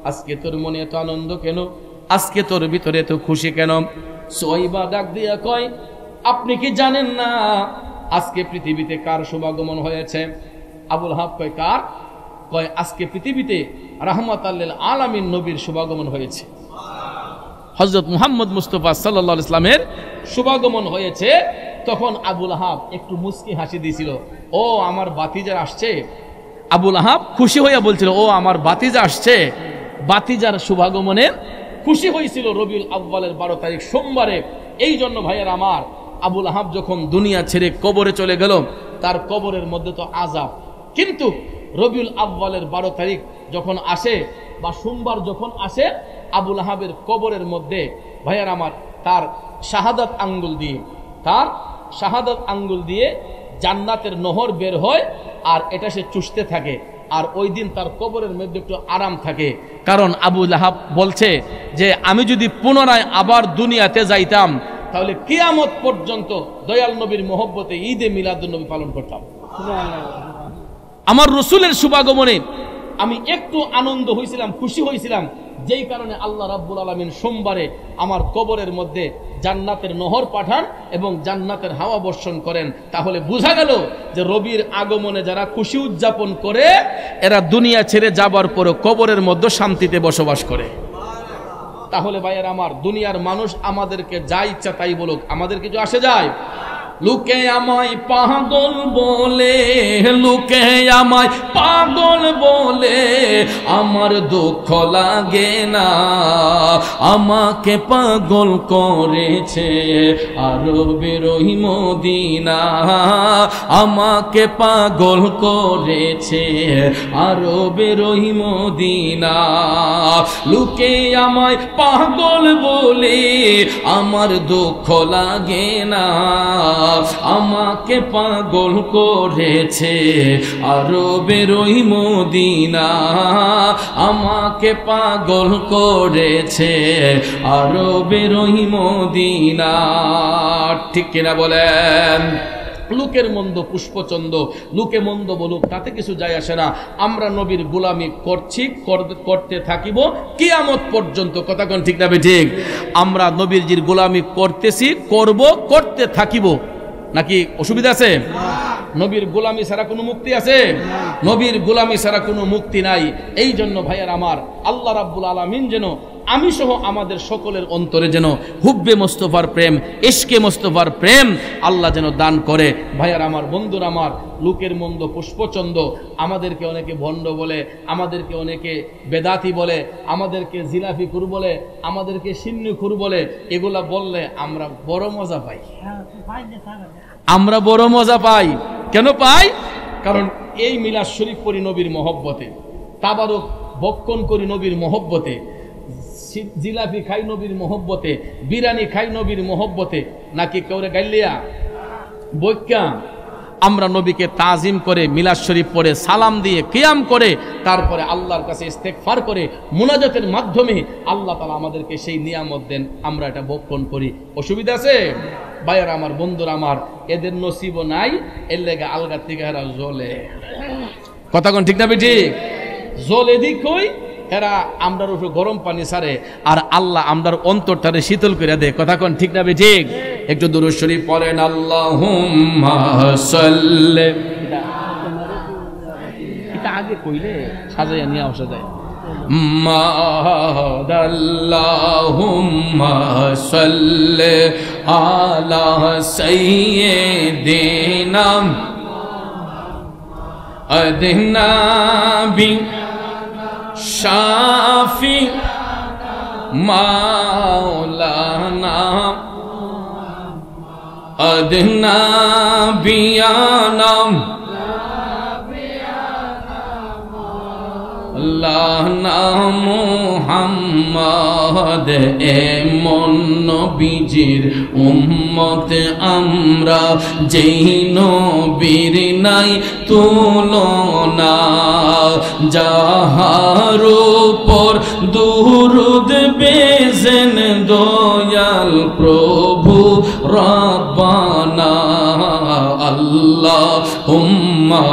আজকে তোর মনে এত আনন্দ কেন? আজকে তোর ভিতরে এত খুশি কেন? সুয়াইবা ডাক দিয়া কয়, আপনি কি জানেন না আজকে পৃথিবীতে কার শুভাগমন হয়েছে? আবুল আহাব কয়, কার? কয়, আজকে পৃথিবীতে রাহমাতাল লিল আলামিন নবীর শুভাগমন হয়েছে। হযরত মুহাম্মদ মুস্তাফা সাল্লাল্লাহু আলাইহি ওয়াসাল্লামের শুভাগমন হয়েছে। তখন আবুল আহাব একটু মুস্কি হাসি দিয়েছিল। ও আমার বাতিজা আসছে। আবুল আহাব খুশি হইয়া বলছিল, ও আমার বাতিজা আসছে। বাতিজার শুভাগমনে খুশি হয়েছিল রবিউল আউয়ালের 12 তারিখ সোমবারে। এই জন্য ভাইয়ের আমার, আবুল আহাব যখন দুনিয়া ছেড়ে কবরে চলে গেল, তার কবরের মধ্যে তো আযাব। কিন্তু রবিউল আউয়ালের 12 তারিখ যখন আসে বা সোমবার যখন আসে, আবুল আহাবের কবরের মধ্যে ভাইয়ার আমার তার শাহাদাত আঙ্গুল দিয়ে জান্নাতের নহর বের হয়, আর এটা সে চুষতে থাকে। আর ওই দিন তার কবরের মধ্যে একটু আরাম থাকে, কারণ আবু লাহাব বলছে যে আমি যদি পুনরায় আবার দুনিয়াতে যাইতাম তাহলে কিয়ামত পর্যন্ত দয়াল নবীর মহব্বতে ঈদে মিলাদুন্নবী পালন করতাম। আমার রসুলের শুভাগমনে আমি একটু আনন্দ হয়েছিলাম, খুশি হয়েছিলাম, যেই কারণে আল্লাহ রাব্বুল আলামিন সোমবারে আমার কবরের মধ্যে জান্নাতের নহর পাঠান এবং জান্নাতের হাওয়া বর্ষণ করেন। তাহলে বোঝা গেল যে রবির আগমনে যারা খুশি উদযাপন করে এরা দুনিয়া ছেড়ে যাবার পরও কবরের মধ্যে শান্তিতে বসবাস করে। তাহলে ভাইয়ের আমার, দুনিয়ার মানুষ আমাদেরকে যা ইচ্ছা তাই বলুক, আমাদের কিছু আসে যায়? লোকে আমায় পাগল বলে, লোকে আমায় পাগল বলে, আমার দুঃখ লাগে না। আমাকে পাগল করেছে আরবের ওই মদিনা, আমাকে পাগল করেছে আরবের ওই মদিনা। লোকে আমায় পাগল বলে, আমার দুঃখ লাগে না। আমাকে পাগল করেছে আরবের ওই মদিনা, আমাকে পাগল করেছে আরবের ওই মদিনা। ঠিক কিনা বলেন? লোকের মন্দ পুষ্পচন্দ, লোকে মন্দ বলুক, তাতে কিছু যায় আসে না। আমরা নবীর গোলামি করছি, করতে থাকিব কিয়ামত পর্যন্ত। কথা কোন ঠিক না ঠিক? আমরা নবীর গোলামি করতেছি, করব, করতে থাকিব। নাকি অসুবিধা আছে? নবীর গোলামি ছাড়া কোনো মুক্তি আছে? নবীর গোলামি ছাড়া কোনো মুক্তি নাই। এই জন্য ভাইয়ার আমার, আল্লাহ রাব্বুল আলামিন যেন আমি সহ আমাদের সকলের অন্তরে যেন হুব্বে মোস্তফার প্রেম, ইশকে মোস্তফার প্রেম আল্লাহ যেন দান করে। ভাইয়ার আমার, বন্ধুর আমার, লোকের মন্দ পুষ্পচন্দ, আমাদেরকে অনেকে ভণ্ড বলে, আমাদেরকে অনেকে বেদাতি বলে, আমাদেরকে জিলাফি খুর বলে, আমাদেরকে সিন্নি খুর বলে। এগুলা বললে আমরা বড় মজা পাই। আমরা বড় মজা পাই। কেন পাই? কারণ এই মিলাদ শরীফ পড়ি নবীর মহব্বতে, তাবারক বক্ষণ করি নবীর মহব্বতে, জিলাপি খাই নবীর মহব্বতে, বিরিয়ানি খাই নবীর মহব্বতে। নাকি কেউরে গাইলিয়া বৈক্যা আমরা নবীকে তাজিম করে মিলাদ শরীফ পড়ে সালাম দিয়ে কিয়াম করে তারপরে আল্লাহর কাছে ইস্তেগফার করে মুনাজাতের মাধ্যমে আল্লাহ তাআলা আমাদেরকে সেই নিয়ামত দেন, আমরা এটা ভক্ষণ করি। অসুবিধা আছে? ভাইয়ার আমার, বন্ধুরা আমার, এদের নসিবও নাই, এর লেগে আলগা থেকে এরা জ্বলে। কথা কোন ঠিক না ঠিক? জ্বলে দিক কই এরা আমরার উপরে গরম পানি ছাড়ে, আর আল্লাহ আমরার অন্তরটারে শীতল করে দেয়। কথা কোন ঠিক না ঠিক? একটু দুরূদ শরীফ পড়েন, আল্লাহুম্মা সাল্লি। এটা আগে কইলে সাজাইয়া নিয়ে আসা যায়। আল্লাহুম্মা সাল্লি আলা সাইয়্যিদিনা আদিনা বি শাফি মাওলানা আদনা বিয়ানাম আল্লাহ নাম মুহাম্মদ। এমন নবীজির উম্মত আমরা, যেই নবীর নাই তুলনা, যাহার উপর দুরূদ বেজেন দয়াল প্রভু রব্বানা। আল্লাহুম্মা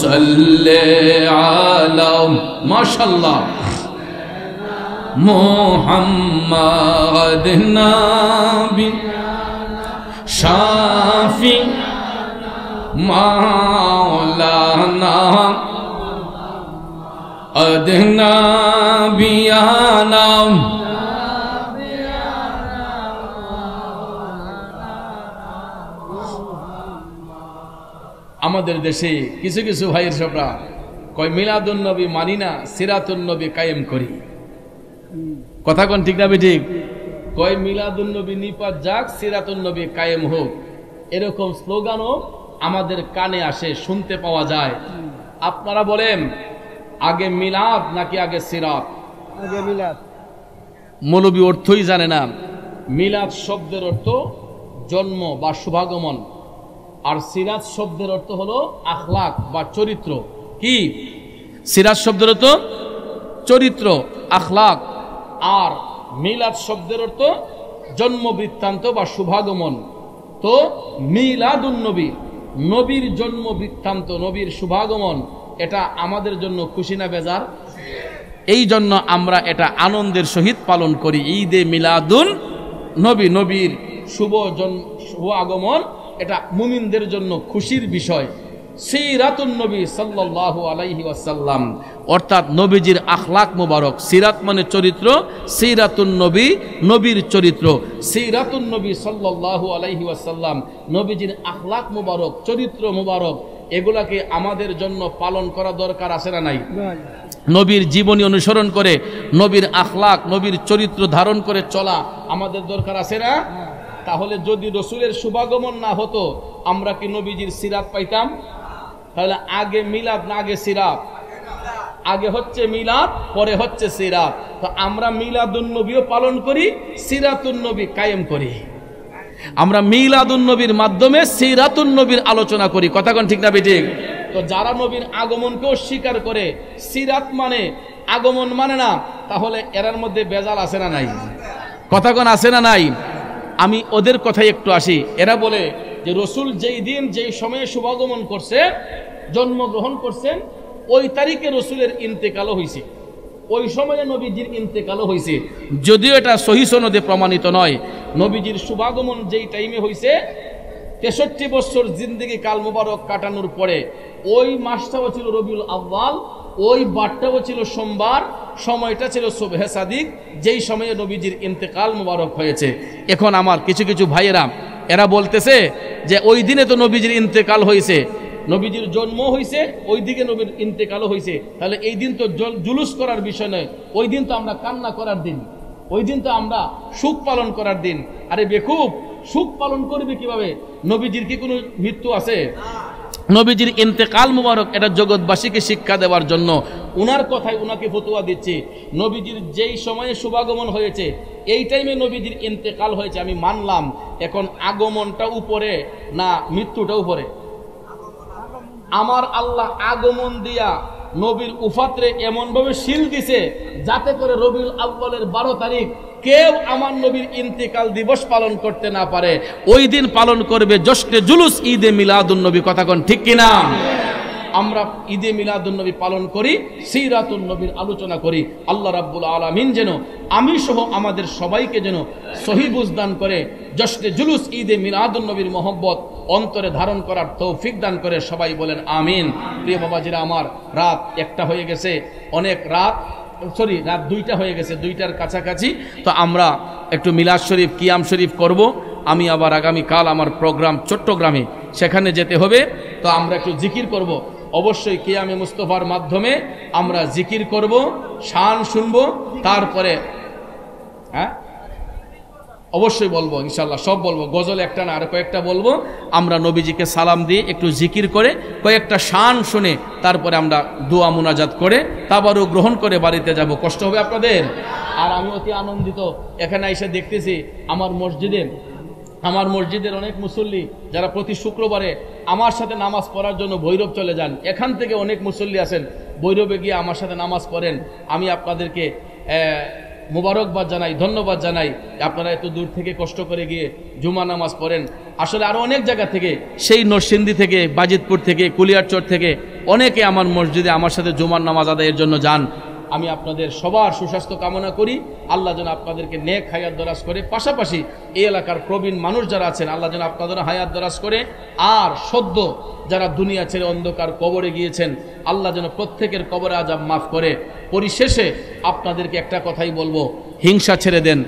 সাল্লি আলা মাশাআল্লাহ মুহাম্মাদ নবী শাফি মাওলানা আদনা বিয়ানা। আমাদের দেশে কিছু কিছু ভাইয়ের সবরা কয় মিলাদুন নবী মানি না, সিরাতুন নবী কায়েম করি। কথা কোন ঠিক না ঠিক? কয় মিলাদুন নবী নিপাত যাক, সিরাতুন নবী কায়েম হোক। এরকম স্লোগানও আমাদের কানে আসে, শুনতে পাওয়া যায়। আপনারা বলেন আগে মিলাদ নাকি আগে সিরাত? আগে মিলাদ। মৌলবী অর্থই জানে না। মিলাদ শব্দের অর্থ জন্ম বা শুভাগমন, আর সিরাত শব্দের অর্থ হলো আখলাক বা চরিত্র। কি সিরাত শব্দের অর্থ? চরিত্র, আখলাক। আর মিলাদ শব্দের অর্থ জন্ম বৃত্তান্ত বা শুভাগমন। তো মিলাদুন নবী, নবীর জন্ম বৃত্তান্ত, নবীর শুভাগমন, এটা আমাদের জন্য খুশি না বেজার? এই জন্য আমরা এটা আনন্দের সহিত পালন করি। ঈদে মিলাদুন নবী, নবীর শুভ আগমন, এটা মুমিনদের জন্য খুশির বিষয়। সিরাতুন নবী সাল্লাল্লাহু আলাইহি ওয়াসাল্লাম, অর্থাৎ নবীজির আখলাক মুবারক। সিরাত মানে চরিত্র, সিরাতুন নবী নবীর চরিত্র। সিরাতুন নবী সাল্লাল্লাহু আলাইহি ওয়াসাল্লাম, নবীজির আখলাক মুবারক, চরিত্র মুবারক, এগুলাকে আমাদের জন্য পালন করা দরকার আছে না নাই? নবীর জীবনী অনুসরণ করে, নবীর আখলাক, নবীর চরিত্র ধারণ করে চলা আমাদের দরকার আছে না? তাহলে যদি রসুলের শুভাগমন না হতো, আমরা কি নবীজির সিরাত পাইতাম? তাহলে আগে মিলাদ না আগে সিরাত? আগে হচ্ছে মিলাদ, পরে হচ্ছে সিরাত। তো আমরা মিলাদুন নবীও পালন করি, সিরাতুন নবী কায়েম করি। আমরা মিলাদুন নবীর মাধ্যমে সিরাতুন নবীর আলোচনা করি। কথা কোন ঠিক না বেঠিক? তো যারা নবীর আগমনকে অস্বীকার করে, সিরাত মানে আগমন মানে না, তাহলে এরার মধ্যে বেজাল আছে না নাই? কথা কোন আছে না নাই? আমি ওদের কথায় একটু আসি। এরা বলে যে রসুল যেই দিন যেই সময়ে শুভাগমন করছে, জন্মগ্রহণ করছেন, ওই তারিখে রসুলের ইন্তেকালও হয়েছে, ওই সময়ে নবীজির ইন্তেকালও হয়েছে। যদিও এটা সহিহ সনদে প্রমাণিত নয়। নবীজির শুভাগমন যেই টাইমে হয়েছে, 63 বছর জিন্দেগি কাল মুবারক কাটানোর পরে, ওই মাসটাও ছিল রবিউল আউয়াল, ওই বারটাও ছিল সোমবার, সময়টা ছিল সুবহে সাদিক, যেই সময়ে নবীজির ইন্তেকাল মুবারক হয়েছে। এখন আমার কিছু কিছু ভাইয়েরা এরা বলতেছে যে ওই দিনে তো নবীজির ইন্তেকাল হয়েছে, নবীজির জন্ম হয়েছে, ওই দিকে নবীর ইন্তেকালও হয়েছে, তাহলে এই দিন তো জুলুস করার বিষয় নয়, ওই দিন তো আমরা কান্না করার দিন, ওই দিন তো আমরা সুখ পালন করার দিন। আরে বেকুব, সুখ পালন করবে কিভাবে? নবীজির কি কোনো মৃত্যু আছে? নবীজির ইন্তেকাল মুবারক এটা জগৎবাসীকে শিক্ষা দেওয়ার জন্য উনার কথায় উনাকে ফতোয়া দিচ্ছি। নবীজির যেই সময়ে শুভাগমন হয়েছে, এই টাইমে নবীজির ইন্তেকাল হয়েছে, আমি মানলাম। এখন আগমনটা উপরে না মৃত্যুটা উপরে? আমার আল্লাহ আগমন দিয়া নবীর উফাতরে এমনভাবে শিল দিছে, যাতে করে রবিউল আউয়ালের 12 তারিখ কেউ আমার নবীর ইন্তেকাল দিবস পালন করতে না পারে। ওই দিন পালন করবে জশ্নে জুলুস ঈদে মিলাদুন নবী। কথা কোন ঠিক কিনা? আমরা ঈদে মিলাদুন নবী পালন করি, সিরাতুন নবীর আলোচনা করি। আল্লাহ রাব্বুল আলামিন যেন আমি সহ আমাদের সবাইকে যেন সহি বুঝ দান করে, জশ্নে জুলুস ঈদে মিলাদুন নবীর মহব্বত অন্তরে ধারণ করার তৌফিক দান করে। সবাই বলেন আমিন। প্রিয় বাবাজিরা আমার, রাত 1টা হয়ে গেছে, অনেক রাত দুইটা হয়ে গেছে, 2টার কাছাকাছি। তো আমরা একটু মিলাদ শরীফ, কিয়াম শরীফ করব। আমি আবার আগামীকাল আমার প্রোগ্রাম চট্টগ্রামে, সেখানে যেতে হবে। তো আমরা একটু জিকির করব। অবশ্যই কিয়ামে মুস্তফার মাধ্যমে আমরা জিকির করব, শান শুনবো, তারপরে অবশ্যই বলবো, ইনশাল্লাহ সব বলবো, গজল একটা না আর কয়েকটা বলবো। আমরা নবীজিকে সালাম দিয়ে একটু জিকির করে কয়েকটা শান শুনে তারপরে আমরা দোয়া মুনাজাত করে তাবারও গ্রহণ করে বাড়িতে যাব। কষ্ট হবে আপনাদের? আর আমি অতি আনন্দিত, এখানে এসে দেখতেছি আমার মসজিদের অনেক মুসল্লি যারা প্রতি শুক্রবারে আমার সাথে নামাজ পড়ার জন্য ভৈরব চলে যান। এখান থেকে অনেক মুসল্লি আছেন, ভৈরবে গিয়ে আমার সাথে নামাজ পড়েন। আমি আপনাদেরকে মুবারকবাদ জানাই, ধন্যবাদ জানাই। আপনারা এত দূর থেকে কষ্ট করে গিয়ে জুমা নামাজ পড়েন। আসলে আরও অনেক জায়গা থেকে, সেই নরসিংদী থেকে, বাজিতপুর থেকে, কুলিয়ারচর থেকে অনেকে আমার মসজিদে আমার সাথে জুমার নামাজ আদায়ের জন্য যান। আমি আপনাদের সবার সুস্বাস্থ্য কামনা করি। আল্লাহ যেন আপনাদেরকে নেক হায়াত দরাজ করে, পাশাপাশি এই এলাকার প্রবীণ মানুষ যারা আছেন আল্লাহ যেন আপনাদের হায়াত দরাজ করে। আর সদ্য যারা দুনিয়া ছেড়ে অন্ধকার কবরে গিয়েছেন আল্লাহ যেন প্রত্যেকের কবরে আযাব মাফ করে। পরিশেষে আপনাদেরকে একটা কথাই বলবো, হিংসা ছেড়ে দেন,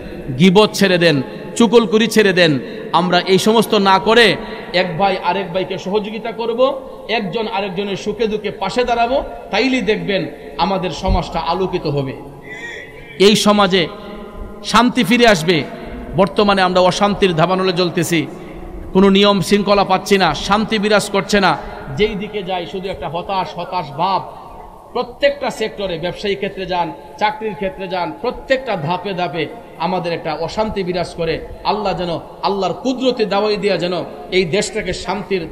গীবত ছেড়ে দেন, চুগলখড়ি ছেড়ে দেন। আমরা এই সমস্ত না করে এক ভাই আরেক ভাইকে সহযোগিতা করব, একজন আরেকজনের সুখে দুঃখে পাশে দাঁড়াবো, তাইলেই দেখবেন আমাদের সমাজটা আলোকিত হবে, এই সমাজে শান্তি ফিরে আসবে। বর্তমানে আমরা অশান্তির দাবানলে জ্বলতেছি, কোনো নিয়ম শৃঙ্খলা পাচ্ছি না, শান্তি বিরাজ করছে না। যেই দিকে যাই শুধু একটা হতাশ ভাব। প্রত্যেকটা সেক্টরে, ব্যবসায়ী ক্ষেত্রে যান, চাকরির ক্ষেত্রে যান, প্রত্যেকটা ধাপে ধাপে আমাদের একটা অশান্তি বিরাজ করে, আল্লাহ যেন আল্লাহর কুদরতে দাওয়াই দিয়া যেন এই দেশটাকে শান্তির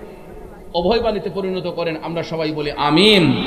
অভয়বাণীতে পরিণত করেন। আমরা সবাই বলি আমিন।